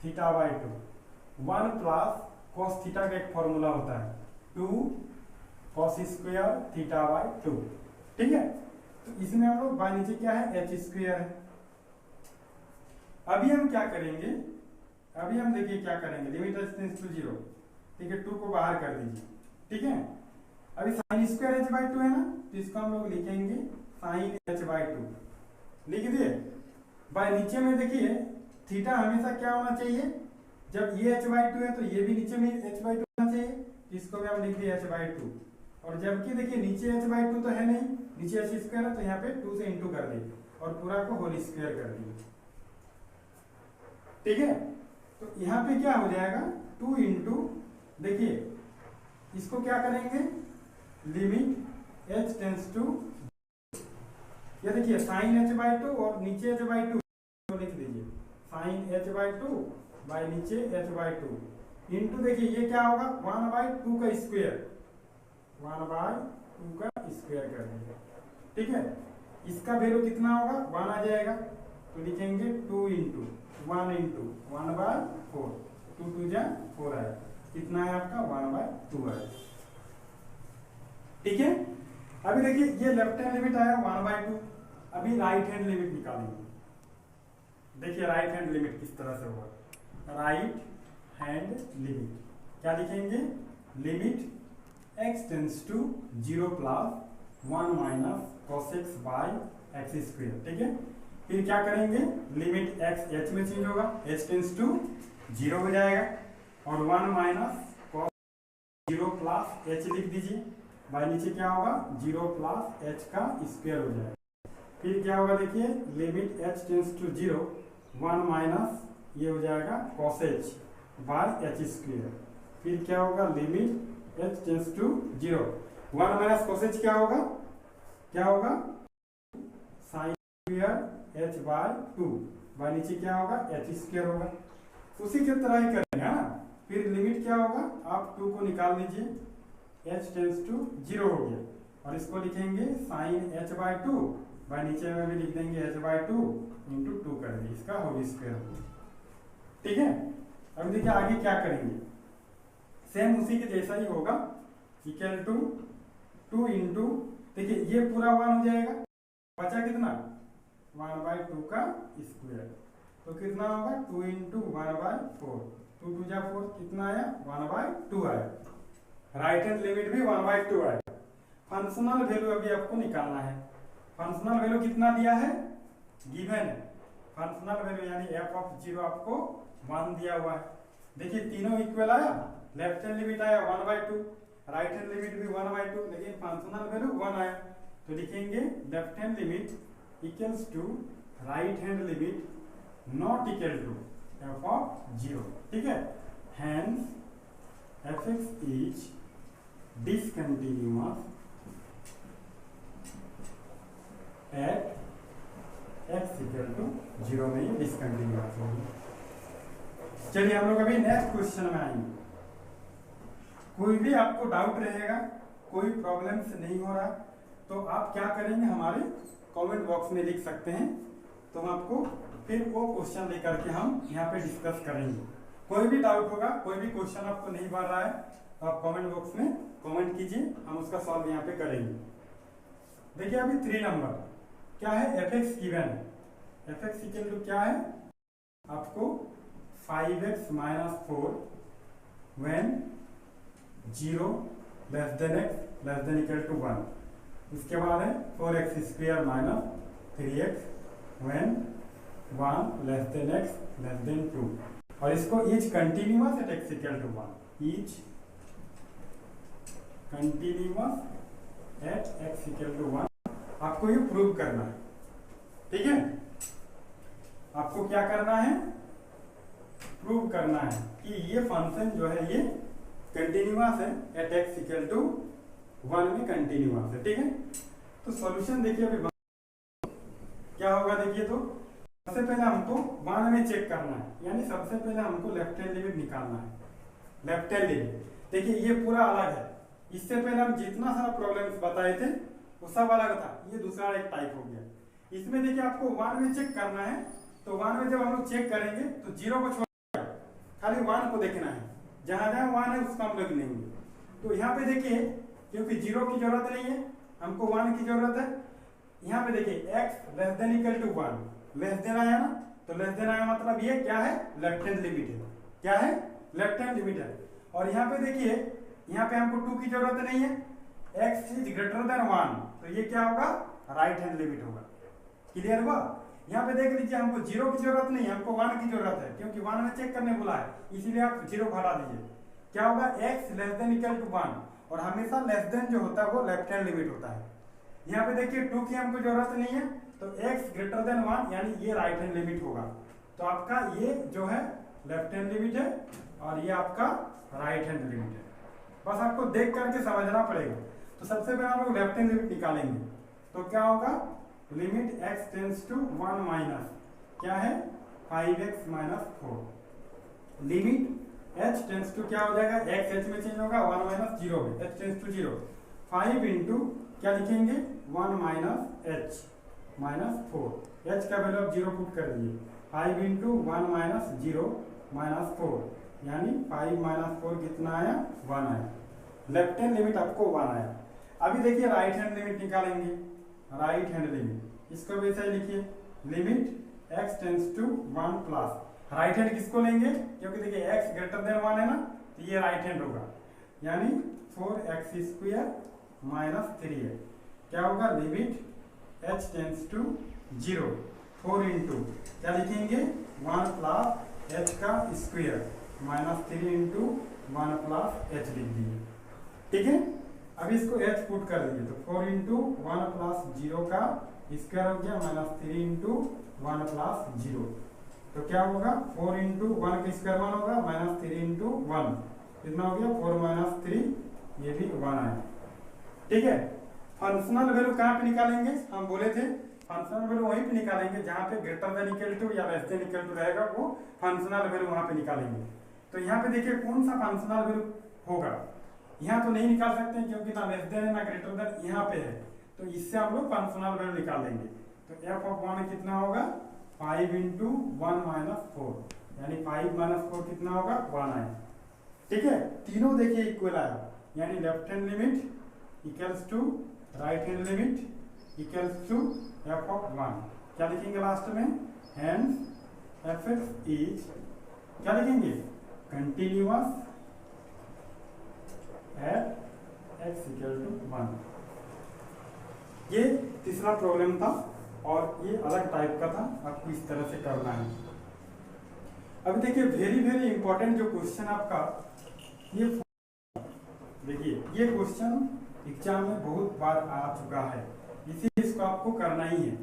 Speaker 2: theta by 2, 1 plus cos theta का एक फॉर्मूला होता है 2 cos स्क्वायर थीटा बाय 2। ठीक है, तो इसमें हम लोग बाय नीचे क्या है h स्क्वायर है। अभी हम क्या करेंगे, अभी हम देखिए क्या करेंगे लिमिट h टेंड्स टू 0, ठीक है 2 को बाहर कर दीजिए। ठीक है, अभी sin स्क्वायर h बाय 2 है ना, तो इसको हम लोग लिखेंगे sin h बाय 2, लिख दिए। बाय नीचे में देखिए थीटा हमेशा क्या होना चाहिए, जब ये h बाय 2 है तो ये भी नीचे में h बाय 2 होना चाहिए, इसको भी हम लिख दिए h बाय 2। और जबकि देखिए नीचे h बाय 2 तो है नहीं, नीचे h स्क्वायर है तो यहाँ पे 2 से इंटू कर दिए और पूरा को होल स्क्वायर कर दिए। ठीक है, तो यहाँ पे क्या हो जाएगा 2 इंटू देखिए इसको क्या करेंगे लिमिट h टेंड्स टू, ये देखिए साइन h बाय 2 और नीचे h बाय 2 लिख दीजिए, साइन h बाय 2 बाय नीचे h बाय 2 इंटू देखिए ये क्या होगा 1 बाय 2 का स्क्वायर, 1 बाय 2 का स्क्वायर कर देंगे। ठीक है, इसका वैल्यू कितना होगा 1 आ जाएगा, तो लिखेंगे 2 इंटू 1 इंटू 1 बाय 4, 2 2 जा 4 आएगा, कितना है आपका 1 बाय 2 आएगा। ठीक है, अभी देखिए ये लेफ्ट हैंड लिमिट आया 1 बाय 2, अभी राइट हैंड लिमिट निकालेंगे। देखिए राइट हैंड लिमिट किस तरह से होगा, राइट हैंड लिमिट क्या लिखेंगे limit x tends to 0 plus 1 minus cos x by x square. ठीक है, फिर क्या करेंगे लिमिट x h में चेंज होगा, h टेंड्स टू 0 हो जाएगा और 1 माइनस cos 0 प्लस h लिख दीजिए, बाय नीचे क्या होगा 0 प्लस h का स्क्वायर हो जाएगा। फिर क्या होगा देखिए limit h tends to 0, 1 minus ये हो जाएगा cos h by h square. फिर क्या होगा limit h tends to 0, 1 minus cos h क्या होगा sin square h by 2, by नीचे क्या होगा h स्क्वायर होगा। उसी की तरह ही करेंगे ना, फिर लिमिट क्या होगा आप 2 को निकाल लीजिए, h टेंड्स टू 0 हो गया और इसको लिखेंगे sin h बाय 2, बाय नीचे में भी लिख देंगे h बाय 2 इंटू 2 कर दिए, इसका होल स्क्वायर। ठीक है, अब देखिए आगे क्या करेंगे, सेम उसी के जैसा ही होगा, इक्वल टू 2 इंटू देखिए ये पूरा 1 हो जाएगा, बचा कितना 1 बाय 2 का स्क्वायर, तो कितना होगा 2 इंटू 1 बाय 4, 2 2 जा 4 कितना आया 1 बाय 2 आया। राइट हैंड लिमिट भी 1 बाय 2 आया। फंक्शनल वैल्यू अभी आपको निकालना है, फंक्शनल वैल्यू कितना दिया है गिवन है, फंक्शनल वैल्यू यानी f ऑफ 0 आपको 1 दिया हुआ है। देखिए तीनों इक्वल आया, लेफ्ट हैंड लिमिट आया 1 बाय 2, राइट हैंड लिमिट भी 1 बाय 2, लेकिन फंक्शनल वैल्यू 1 आया, तो लिखेंगे left hand limit equals to right hand limit not equal to f of 0। ठीक है, hence fx is discontinuous at x equal to 0 में ही डिसकंटिन्यूअस होगी। चलिए हम लोग अभी नेक्स्ट क्वेश्चन में आएंगे। कोई भी आपको डाउट रहेगा, कोई प्रॉब्लम से नहीं हो रहा, तो आप क्या करेंगे, हमारे कमेंट बॉक्स में लिख सकते हैं, तो हम आपको फिर वो क्वेश्चन लेकर के हम यहाँ पे डिस्कस करेंगे। कोई भी डाउट होगा, कोई भी क्वेश्चन आपको नहीं बन रहा है, तो आप कमेंट बॉक्स में कमेंट कीजिए, हम उसका सॉल्व यहाँ पे करेंगे। देखिए अभी 3 नंबर क्या है, fx गिवन है। fx इक्वल टू क्या है आपको 5x minus 4 when 0 less than x less than equal to 1। इसके बाद है 4x square minus 3x when 1 less than x less than 2, और इसको is continuous at x equal to 1, is continuous at x equal to 1। आपको ये प्रूव करना है, ठीक है। आपको क्या करना है, प्रूव करना है कि ये फंक्शन जो है ये कंटिन्यूअस है एट x इक्वल टू 1 में कंटिन्यूअस है, ठीक है। तो सॉल्यूशन देखिए अभी क्या होगा, देखिए तो सबसे पहले हमको 1 में चेक करना है, यानी सबसे पहले हमको लेफ्ट हैंड लिमिट निकालना है। लेफ्ट हैंड लिमिट देखिए ये पूरा अलग है, इससे पहले हम जितना सारा प्रॉब्लम्स बताए थे वो सब अलग था, ये दूसरा एक टाइप हो गया। इसमें देखिए आपको 1 में चेक करना है, तो 1 में जब हम लोग चेक करेंगे तो 0 को छोड़ खाली 1 को देखना है, जहां जहां 1 है उसका हम लोग लेंगे। तो यहाँ पे देखिए क्योंकि 0 की जरूरत नहीं है, हमको 1 की जरूरत है। यहाँ पे देखिए x less than equal to 1, less than आया ना, तो लेस देन आया मतलब ये क्या है, लेफ्ट हैंड लिमिट है। क्या है, लेफ्ट हैंड लिमिट है। और यहाँ पे देखिए यहाँ पे हमको 2 की जरूरत नहीं है, x इज ग्रेटर देन 1, तो ये क्या होगा, राइट हैंड लिमिट होगा। क्लियर हुआ। यहाँ पे देख लीजिए हमको 0 की जरूरत नहीं है, हमको 1 की जरूरत है, क्योंकि 1 में चेक करने बोला है, इसीलिए आप 0 को हटा दीजिए। क्या होगा, x less than equal to 1, और हमेशा लेस देन जो होता है वो लेफ्ट हैंड लिमिट होता है। यहाँ पे देखिए 2 की हमको जरूरत नहीं है, तो x ग्रेटर देन 1 यानी ये राइट हैंड लिमिट होगा। तो आपका ये जो है लेफ्ट हैंड लिमिट है और ये आपका राइट हैंड लिमिट है। बस आपको देख करके समझना पड़ेगा। तो सबसे पहले हम लोग लेफ्ट हैंड लिमिट निकालेंगे, तो क्या होगा, limit x tends to 1 minus क्या है 5x minus 4, limit h tends to क्या हो जाएगा, x h में चेंज होगा, 1 माइनस 0 में, h टेंड्स टू 0, 5 इंटू क्या लिखेंगे 1 माइनस h माइनस 4, h का वैल्यू आप 0 पुट कर दिए, 5 इंटू 1 माइनस 0 माइनस 4, यानी 5 माइनस 4 कितना आया, 1 आया। लेफ्ट हैंड लिमिट आपको 1 आया। अभी देखिए राइट हैंड लिमिट निकालेंगे, राइट हैंड लिमिट इसको वैसे ही लिखिए, limit x tends to 1 plus, right hand किसको लेंगे, क्योंकि देखिए x ग्रेटर देन 1 है ना, तो ये राइट हैंड होगा, यानी 4x स्क्वायर माइनस 3 है। क्या होगा, limit h tends to 0, 4 into क्या लिखेंगे 1 प्लस h का square minus 3 into 1 plus h लिख दिए, ठीक है। अब इसको h पुट कर दिए, तो 4 इंटू 1 प्लस 0 का स्क्वायर हो गया माइनस 3 इंटू 1 प्लस 0, तो क्या होगा 4 इंटू 1 का स्क्वायर 1 होगा, माइनस 3 इंटू 1 कितना हो गया 4 माइनस 3, ये भी 1 आया, ठीक है। फंक्शनल वैल्यू कहाँ पे निकालेंगे, हम बोले थे फंक्शनल वैल्यू वहीं पे निकालेंगे जहाँ पे ग्रेटर देन इक्वल टू या लेस देन इक्वल टू रहेगा, वो फंक्शनल वैल्यू वहाँ पे निकालेंगे। तो यहाँ पे देखिए कौन सा फंक्शनल वैल्यू होगा, यहाँ तो नहीं निकाल सकते क्योंकि ना लेस देन है ना ग्रेटर देन यहाँ पे है, तो इससे हम लोग फंक्शनल वैल्यू निकाल लेंगे। तो f ऑफ 1 कितना होगा 5 इंटू 1 माइनस 4, यानी 5 माइनस 4 कितना होगा 1 आया, ठीक है। तीनों देखिए इक्वल आया, यानी left hand limit equals to right hand limit equals to f of 1, क्या लिखेंगे लास्ट में, हेंस fx इज क्या लिखेंगे, continuous at x equal to 1। ये तीसरा प्रॉब्लम था और ये अलग टाइप का था, आपको इस तरह से करना है। अभी देखिए वेरी वेरी इंपॉर्टेंट जो क्वेश्चन आपका ये देखिए, ये क्वेश्चन एग्जाम में बहुत बार आ चुका है, इसीलिए इसको आपको करना ही है।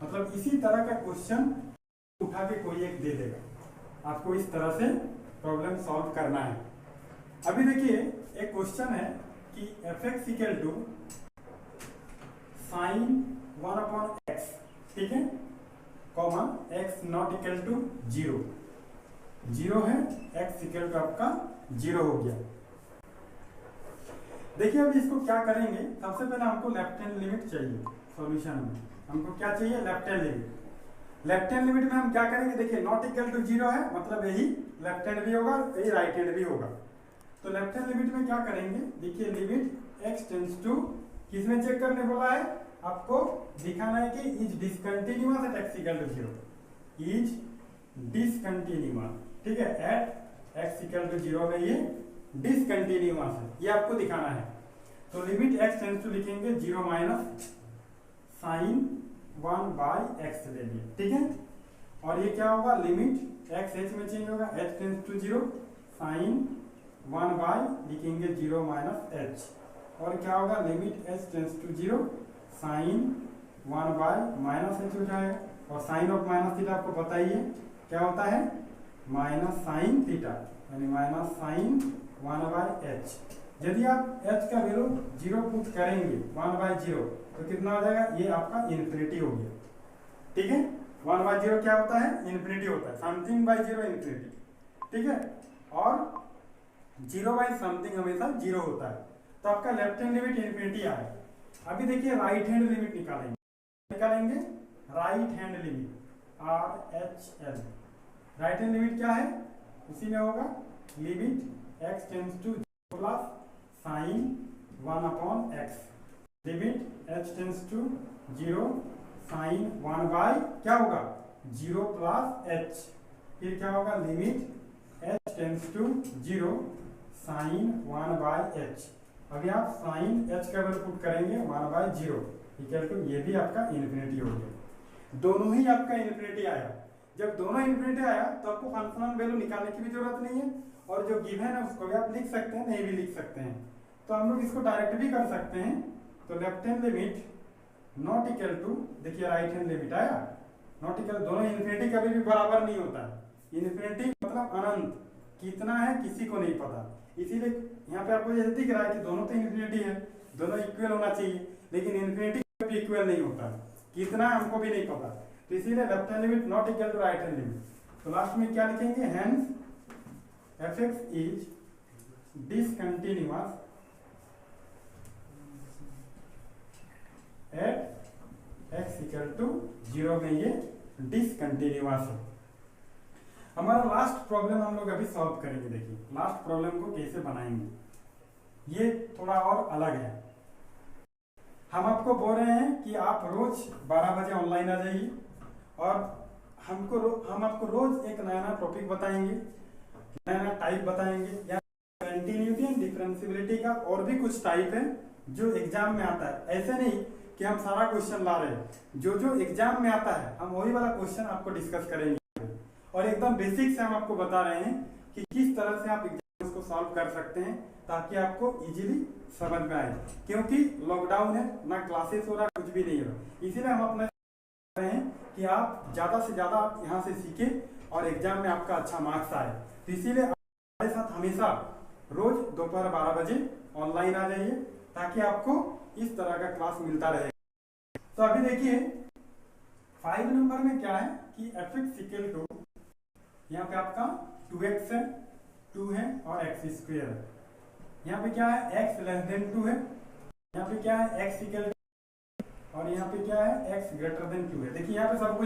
Speaker 2: मतलब इसी तरह का क्वेश्चन उठा के कोई एक दे देगा, आपको इस तरह से प्रॉब्लम सॉल्व करना है। अभी देखिए एक क्वेश्चन है कि fx equal to sine 1 upon x, ठीक है, comma x not equal to 0 है, x इक्वल टू आपका 0 हो गया। देखिए अभी इसको क्या करेंगे, सबसे पहले हमको लेफ्ट हैंड लिमिट चाहिए। सॉल्यूशन में हमको क्या चाहिए, left hand limit. Left hand limit में हम क्या करेंगे, देखिए नॉट इक्वल टू 0 है, मतलब यही लेफ्ट हैंड भी होगा, यही राइट हैंड भी होगा। तो लेफ्ट हैंड लिमिट में क्या करेंगे, देखिए लिमिट x टेंड्स टू, किसमें चेक करने बोला है, आपको दिखाना है कि is discontinuous at x equal to 0, is discontinuous, ठीक है, एट x इक्वल टू 0 में ये डिसकंटिन्यूअस है, ये आपको दिखाना है। तो लिमिट x टेंड्स टू लिखेंगे 0 माइनस साइन 1 बाई एक्स ले लिए, ठीक है। और ये क्या होगा, लिमिट x h में चेंज होगा, h tends to 0 sine 1 by लिखेंगे 0 माइनस h, और क्या होगा, limit h tends to 0 sine 1 by minus h हो जाएगा। और साइन ऑफ माइनस थीटा आपको पता ही है क्या होता है, माइनस साइन थीटा, यानी माइनस साइन 1 बाई h। यदि आप h का वैल्यू 0 पुट करेंगे 1 बाई 0 तो कितना हो जाएगा, ये आपका इन्फिनिटी हो गया, ठीक है। 1 बाई 0 क्या होता है, इन्फिनिटी होता है, समथिंग बाई 0 इन्फिनिटी, ठीक है। और 0 बाई समथिंग हमेशा 0 होता है। तो आपका लेफ्ट हैंड लिमिट इन्फिनिटी आया। अभी देखिए राइट हैंड लिमिट निकालेंगे right hand limit RHL। Right hand limit क्या है, उसी में होगा limit x tends to 0 plus sine 1 upon x, limit h tends to 0 sine 1 by क्या होगा 0 प्लस h, फिर क्या होगा, limit h tends to 0 sine 1 by h। अभी आप साइन h का वैल्यू पुट करेंगे 1 बाई 0 इक्वल टू, ये भी आपका इन्फिनिटी हो गया। दोनों ही आपका इन्फिनिटी आया। जब दोनों इन्फिनिटी आया तो आपको फंक्शनल वैल्यू निकालने की भी जरूरत नहीं है, और जो गिवन है उसको भी आप लिख सकते हैं, नहीं भी लिख सकते हैं। तो हम लोग इसको डायरेक्ट भी कर सकते हैं। तो left hand limit not equal to, देखिए राइट हैंड लिमिट आया, नॉट इक्वल, दोनों इन्फिनिटी कभी भी बराबर नहीं होता है। इन्फिनिटी मतलब अनंत, कितना है किसी को नहीं पता, इसीलिए यहाँ पे आपको ये दिख रहा है कि दोनों तो इन्फिनिटी है, दोनों इक्वल होना चाहिए, लेकिन इन्फिनिटी कभी इक्वल नहीं होता, कितना हमको भी नहीं पता। तो इसीलिए left hand limit not equal to right hand limit. तो लास्ट में क्या लिखेंगे, hence fx is discontinuous at x equal to 0 में ये डिसकंटिन्यूअस है। हमारा लास्ट प्रॉब्लम हम लोग अभी सॉल्व करेंगे। देखिए लास्ट प्रॉब्लम को कैसे बनाएंगे, ये थोड़ा और अलग है। हम आपको बोल रहे हैं कि आप रोज 12 बजे ऑनलाइन आ जाइए, और हम आपको रोज एक नया नया टॉपिक बताएंगे, नया नया टाइप बताएंगे, या कंटिन्यूटी एंड डिफरेंशियबिलिटी का और भी कुछ टाइप है जो एग्जाम में आता है। ऐसे नहीं कि हम सारा क्वेश्चन ला रहे हैं, जो जो एग्जाम में आता है हम वही वाला क्वेश्चन आपको डिस्कस करेंगे, और एकदम बेसिक से हम आपको बता रहे हैं कि किस तरह से आप एग्जाम को सॉल्व कर सकते हैं, ताकि आपको इजीली समझ में आए। क्योंकि लॉकडाउन है, ना क्लासेस हो रहा, कुछ भी नहीं हो रहा, इसीलिए हम अपना रहे हैं कि आप ज्यादा से ज्यादा आप यहाँ से सीखें और एग्जाम में आपका अच्छा मार्क्स आए। तो इसीलिए हमारे साथ हमेशा रोज दोपहर 12 बजे ऑनलाइन आ जाइए, ताकि आपको इस तरह का क्लास मिलता रहे। तो अभी देखिए 5 नंबर में क्या है कि fx इक्वल टू, यहाँ पे आपका 2x है, 2 है और x स्क्वायर है। यहाँ पे क्या है, x लेस देन 2 है, यहाँ पे क्या है x इक्वल, और यहाँ पे क्या है x ग्रेटर देन 2 है। देखिए यहाँ पे सब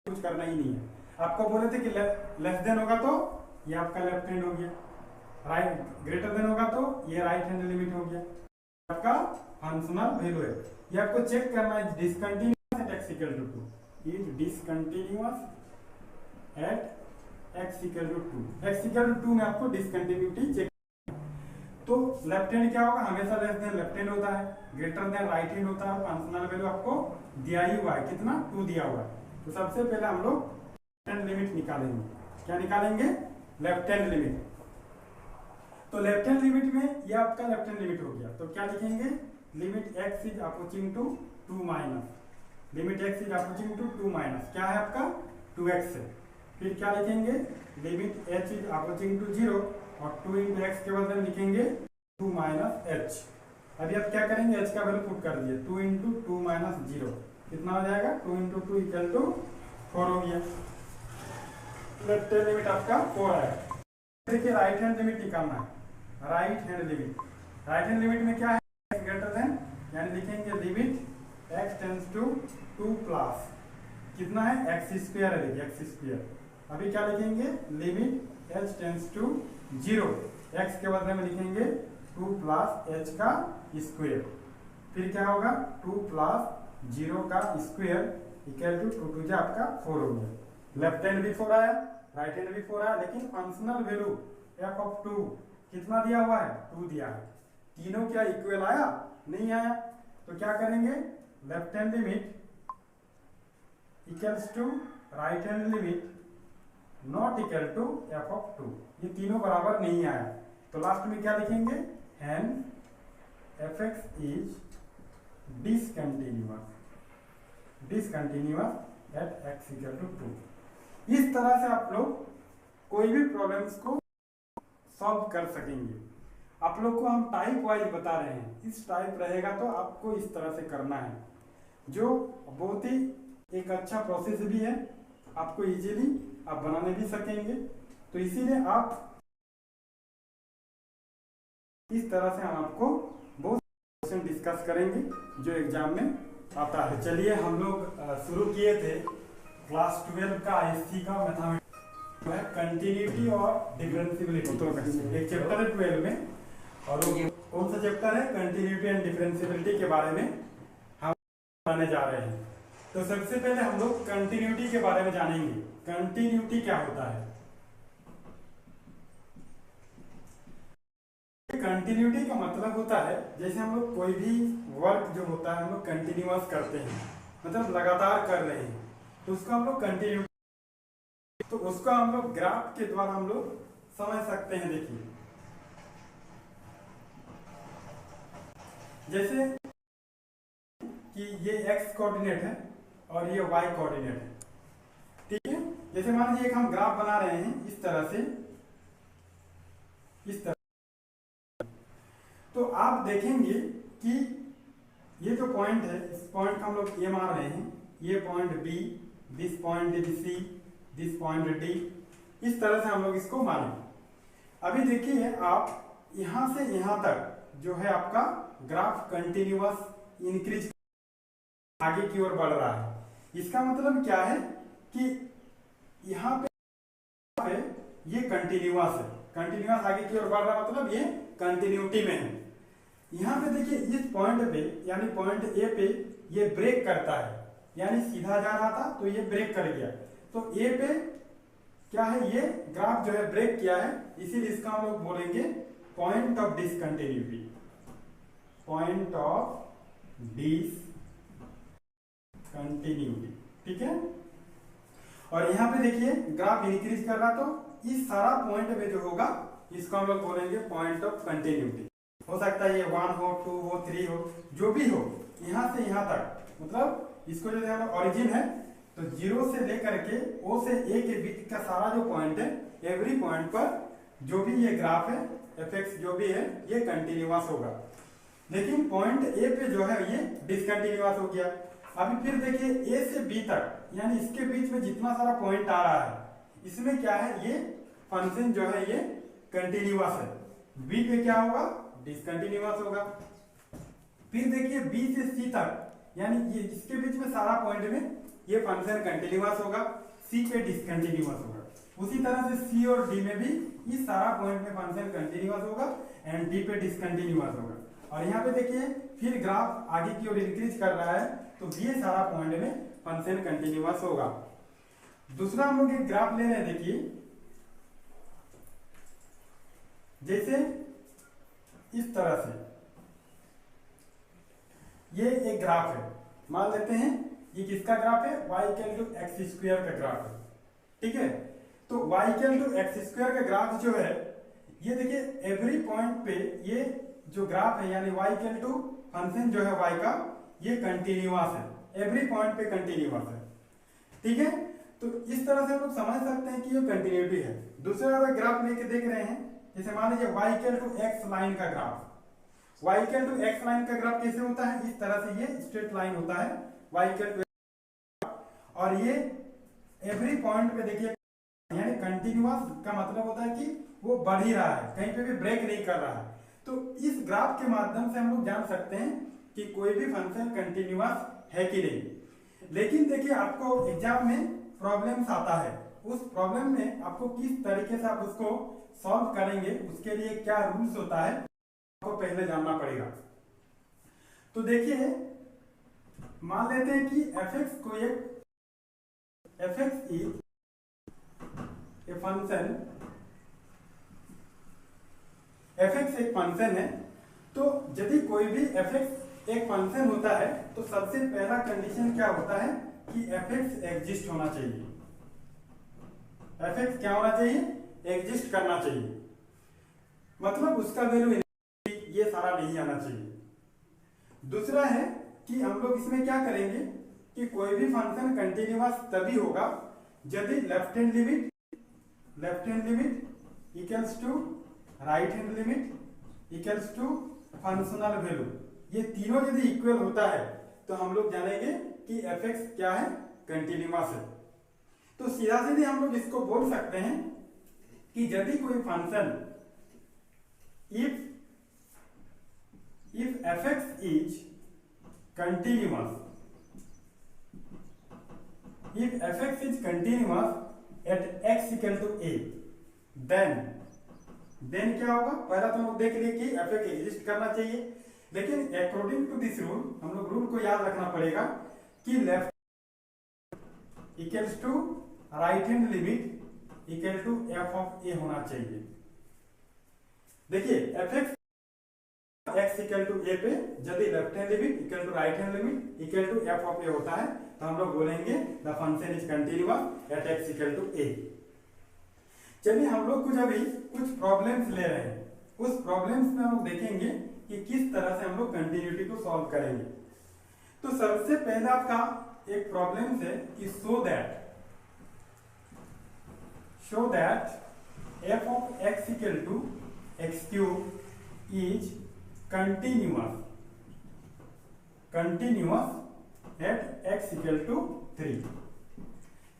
Speaker 2: कुछ करना ही नहीं है। आपको बोले थे कि लेस देन होगा तो ये आपका लेफ्ट हैंड हो गया, राइट ग्रेटर देन होगा तो ये राइट हैंड लिमिट हो गया, आपका फंक्शनल वैल्यू है। ये आपको चेक करना है, discontinuous at x equal to 2, is discontinuous at x equal to 2, x equal to 2 में आपको डिसकंटिन्यूटी चेक। तो लेफ्ट हैंड क्या होगा, हमेशा लेस देन लेफ्ट हैंड होता है, ग्रेटर देन राइट हैंड होता है। फंक्शनल वैल्यू आपको दिया ही हुआ है, कितना 2 दिया हुआ है। तो सबसे पहले हम लोग लेफ्ट हैंड लिमिट निकालेंगे। क्या निकालेंगे, लेफ्ट हैंड लिमिट। तो लेफ्ट हैंड लिमिट में ये आपका लेफ्ट हैंड लिमिट हो गया। तो क्या लिखेंगे, limit x is approaching to 2 minus, limit x is approaching to 2 minus क्या है आपका 2x है। फिर क्या लिखेंगे, limit h is approaching to 0, और 2 इंटू एक्स के बदले लिखेंगे 2 माइनस एच। अभी आप क्या करेंगे, h का वैल्यू पुट कर दिए, 2 इंटू 2 माइनस 0 कितना हो जाएगा, 2 इंटू 2 इक्वल टू 4 हो गया। लेफ्ट हैंड लिमिट आपका 4 है। देखिए राइट हैंड लिमिट निकालना है, right hand limit right hand limit में क्या है, x ग्रेटर देन, यानी लिखेंगे limit x tends to 2 plus कितना है x स्क्वायर है, देखिए x स्क्वायर। अभी क्या लिखेंगे, limit h tends to 0, x के बदले में लिखेंगे 2 प्लस h का स्क्वायर। फिर क्या होगा, 2 प्लस 0 का स्क्वायर इक्वल टू 2 टू आपका 4 हो गया। लेफ्ट हैंड भी 4 आया, राइट हैंड भी 4 आया, लेकिन फंक्शनल वैल्यू f ऑफ 2 कितना दिया हुआ है, 2 दिया है। तीनों क्या इक्वल आया, नहीं आया, तो क्या करेंगे, left hand limit equals to right hand limit not equal to f of 2, ये तीनों बराबर नहीं आया, तो लास्ट में क्या लिखेंगे, and fx is discontinuous at x equal to 2। इस तरह से आप लोग कोई भी प्रॉब्लम्स को सॉल्व कर सकेंगे। आप लोग को हम टाइप वाइज बता रहे हैं, इस टाइप रहेगा तो आपको इस तरह से करना है, जो बहुत ही एक अच्छा प्रोसेस भी है, आपको इजीली आप बनाने भी सकेंगे। तो इसीलिए आप इस तरह से हम आपको बहुत क्वेश्चन डिस्कस करेंगे जो एग्जाम में आता है। चलिए हम लोग शुरू किए थे क्लास 12 का आईएससी का मैथमेटिक्स है, कंटिन्यूटी और डिफरेंशियबिलिटी, तो एक चैप्टर है 12 में, और वो कौन सा चैप्टर है, कंटिन्यूटी एंड डिफरेंशियबिलिटी के बारे में हम बताने जा रहे हैं। तो सबसे पहले हम लोग कंटिन्यूटी के बारे में जानेंगे। कंटिन्यूटी क्या होता है, कंटिन्यूटी का मतलब होता है, जैसे हम लोग कोई भी वर्क जो होता है हम लोग कंटिन्यूअस करते हैं, मतलब लगातार कर रहे हैं, तो उसको हम लोग कंटिन्यूटी, तो उसको हम लोग ग्राफ के द्वारा हम लोग समझ सकते हैं। देखिए जैसे कि ये x कोऑर्डिनेट है और ये y कोऑर्डिनेट है, ठीक है। जैसे मान लीजिए एक हम ग्राफ बना रहे हैं इस तरह से, इस तरह, तो आप देखेंगे कि ये जो पॉइंट है, इस पॉइंट का हम लोग ए मान रहे हैं, ये point B, this point C, this point D, इस तरह से हम लोग इसको माने। अभी देखिए आप यहां से यहां तक जो है आपका ग्राफ कंटिन्यूअस इंक्रीज आगे की ओर बढ़ रहा है। इसका मतलब क्या है कि यहाँ पे ये कंटिन्यूअस है, कंटिन्यूअस आगे की ओर बढ़ रहा है, मतलब ये कंटिन्यूटी में है। यहाँ पे देखिए इस पॉइंट पे, यानी पॉइंट ए पे ये ब्रेक करता है, यानी सीधा जा रहा था तो ये ब्रेक कर गया, तो ए पे क्या है, ये ग्राफ जो है ब्रेक किया है, इसीलिए इसका हम लोग बोलेंगे point of discontinuity, point of discontinuity, ठीक है। और यहाँ पे देखिए ग्राफ इंक्रीज कर रहा, तो इस सारा पॉइंट में जो होगा इसको हम लोग बोलेंगे पॉइंट ऑफ कंटिन्यूटी। हो सकता है ये 1 हो, 2 हो, 3 हो, जो भी हो, यहाँ से यहाँ तक, मतलब इसको जो है ओरिजिन है, तो 0 से लेकर के O से A के बीच का सारा जो पॉइंट है, एवरी पॉइंट पर जो भी ये ग्राफ है fx जो भी है ये कंटिन्यूअस होगा। लेकिन पॉइंट A पे जो है ये डिसकंटिन्यूअस हो गया। अभी फिर देखिए A से B तक, यानी इसके बीच में जितना सारा पॉइंट आ रहा है, इसमें क्या है, ये फंक्शन जो है ये कंटिन्यूअस है, B पे क्या होगा, डिसकंटिन्यूअस होगा। फिर देखिए B से C तक, यानी ये इसके बीच में सारा पॉइंट में ये फंक्शन कंटिन्यूअस होगा, C पे डिसकंटिन्यूअस होगा। उसी तरह से C और D में भी इस सारा पॉइंट में फंक्शन कंटिन्यूअस होगा एंड D पे डिसकंटिन्यूअस होगा। और यहाँ पे देखिए फिर ग्राफ आगे की ओर इंक्रीज कर रहा है, तो ये सारा पॉइंट में फंक्शन कंटिन्यूअस होगा। दूसरा हम लोग एक ग्राफ ले रहे हैं, देखिए जैसे इस तरह से ये एक ग्राफ है, मान लेते हैं ये किसका ग्राफ है, y equal to x square का ग्राफ है, ठीक है। तो y equal to x square का ग्राफ जो है, ये देखिए एवरी पॉइंट पे ये जो ग्राफ है, यानी y इक्वल टू फंक्शन जो है y का, ये कंटिन्यूअस है, एवरी पॉइंट पे कंटिन्यूअस है, ठीक है। तो इस तरह से हम लोग समझ सकते हैं कि ये कंटिन्यूटी है। दूसरे वाला ग्राफ लेके देख रहे हैं, जैसे मान लीजिए y equal to X line का graph, y equal to X line का ग्राफ कैसे होता है, इस तरह से ये स्ट्रेट लाइन होता है y इक्वल टू, और ये एवरी पॉइंट पे देखिए, यानी कंटिन्यूअस का मतलब होता है कि वो बढ़ ही रहा है, कहीं पे भी ब्रेक नहीं कर रहा है। तो इस ग्राफ के माध्यम से हम लोग जान सकते हैं कि कोई भी फंक्शन कंटिन्यूअस है कि नहीं। लेकिन देखिए आपको एग्जाम में प्रॉब्लम्स आता है, उस प्रॉब्लम में आपको किस तरीके से आप उसको सॉल्व करेंगे, उसके लिए क्या रूल्स होता है आपको पहले जानना पड़ेगा। तो देखिए मान लेते हैं कि fx को एक fx is a function, fx एक फंक्शन है। तो यदि कोई भी fx एक फंक्शन होता है तो सबसे पहला कंडीशन क्या होता है कि fx एग्जिस्ट होना चाहिए। fx क्या होना चाहिए? एग्जिस्ट करना चाहिए, मतलब उसका वैल्यू ये सारा नहीं आना चाहिए। दूसरा है कि हम लोग इसमें क्या करेंगे कि कोई भी फंक्शन कंटिन्यूअस तभी होगा यदि left hand limit equals to right hand limit equals to functional value, ये तीनों यदि इक्वल होता है तो हम लोग जानेंगे कि fx क्या है? कंटिन्यूअस है। तो सीधा सीधे हम लोग इसको बोल सकते हैं कि यदि कोई function if fx is continuous, if fx is continuous at x equal to a, then क्या होगा? पहला तो हम लोग देख लिए कि fx एग्जिस्ट करना चाहिए, लेकिन अकॉर्डिंग टू दिस रूल हम लोग रूल को याद रखना पड़ेगा कि left equals to right hand limit equal to f of a होना चाहिए। देखिए fx x equal to a पे यदि left hand limit equal to right hand limit equal to f of a होता है तो हम लोग बोलेंगे the function is continuous at x equal to a। चलिए हम लोग कुछ प्रॉब्लम्स ले रहे हैं, उस प्रॉब्लम्स में हम लोग देखेंगे कि किस तरह से हम लोग कंटिन्यूटी को सॉल्व करेंगे। तो सबसे पहला आपका एक प्रॉब्लम है कि show that f of x equal to x cube is continuous at x equal to 3।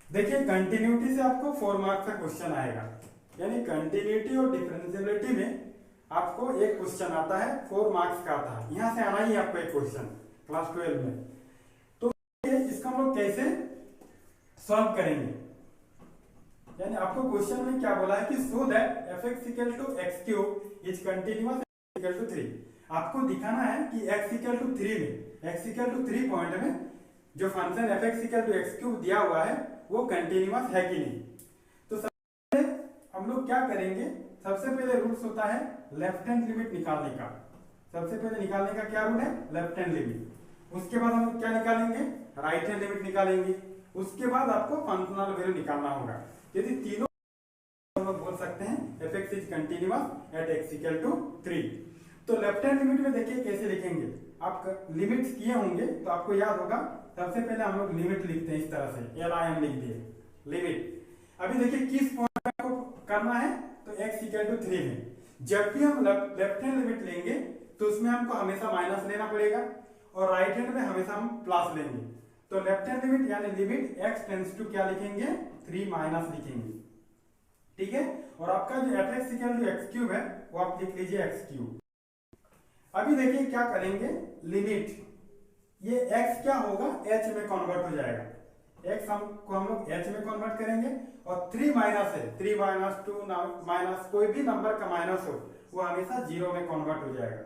Speaker 2: देखिए कंटिन्यूटी से आपको 4 मार्क्स का क्वेश्चन आएगा, यानी कंटिन्यूटी और डिफरेंशियबिलिटी में आपको एक क्वेश्चन आता है 4 मार्क्स का आता है, यहां से आना ही आपको एक क्वेश्चन क्लास 12 में। तो इसका हम लोग कैसे सॉल्व करेंगे, यानी आपको क्वेश्चन में क्या बोला है कि so that fx equal to x cube is continuous equal to 3। आपको दिखाना है कि x इक्वल टू 3 में, x इक्वल टू 3 पॉइंट में जो function fx equal to x cube दिया हुआ है वो कंटिन्यूअस है कि नहीं। तो सबसे पहले हम लोग क्या करेंगे, सबसे पहले रूल्स होता है लेफ्ट हैंड लिमिट निकालने का। सबसे पहले निकालने का क्या रूल है? Left hand limit. उसके बाद हम लोग क्या निकालेंगे? राइट हैंड लिमिट निकालेंगे। उसके बाद आपको फंक्शनल वैल्यू निकालना होगा। यदि तीनों हम लोग बोल सकते हैं fx is continuous at x equal to 3। तो लेफ्ट हैंड लिमिट में देखिए कैसे लिखेंगे, आप लिमिट्स किए होंगे तो आपको याद होगा। सबसे पहले हम लोग लिमिट लिखते हैं इस तरह से, LIM लिख दिए लिमिट। अभी देखिए किस पॉइंट को करना है, तो x इक्वल टू 3 में। जब भी हम लेफ्ट हैंड लिमिट लेंगे तो उसमें हमको हमेशा माइनस लेना पड़ेगा और राइट हैंड में हमेशा हम प्लस लेंगे। तो लेफ्ट हैंड लिमिट यानी लिमिट x टेंड्स टू क्या लिखेंगे? 3 माइनस लिखेंगे, ठीक है। और आपका जो fx equal to x cube है वो आप लिख लीजिए x क्यूब। अभी देखिए क्या करेंगे, लिमिट ये x क्या होगा? h में कन्वर्ट हो जाएगा। x को हम लोग h में कन्वर्ट करेंगे और 3 माइनस है, 3 माइनस 2 माइनस कोई भी नंबर का माइनस हो वो हमेशा 0 में कन्वर्ट हो जाएगा।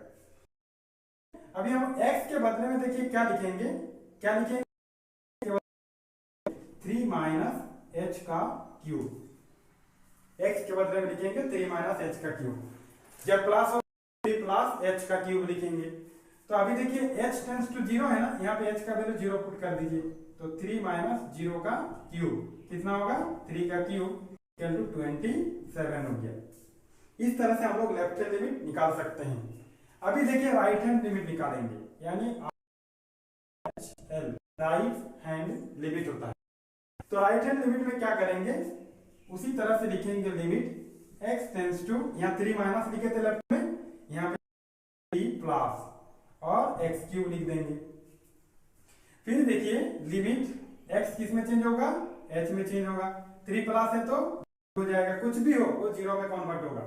Speaker 2: अभी हम x के बदले में देखिए क्या लिखेंगे, 3 माइनस h का क्यूब। x के बदले में लिखेंगे 3 माइनस h का क्यूब। जब प्लस हो 3 प्लस h का क्यूब लिखेंगे। तो अभी देखिए h टेंड्स टू 0 है ना, यहाँ पे h का वैल्यू 0 पुट कर दीजिए। तो 3 माइनस 0 का क्यूब कितना होगा? 3 का क्यूब इक्वल टू 27 हो गया। इस तरह से हम लोग लेफ्ट हैंड लिमिट निकाल सकते हैं। अभी देखिए राइट हैंड लिमिट निकालेंगे, यानी राइट हैंड लिमिट होता है। तो राइट हैंड लिमिट में क्या करेंगे, उसी तरह से लिखेंगे लिमिट x टेंड्स टू, यहाँ 3 माइनस लिखे थे लेफ्ट में, यहाँ पे 3 प्लस और x क्यूब लिख देंगे। फिर देखिए लिमिट x किस में चेंज होगा? h में चेंज होगा। 3 प्लस है तो हो जाएगा, कुछ भी हो वो 0 में कन्वर्ट होगा।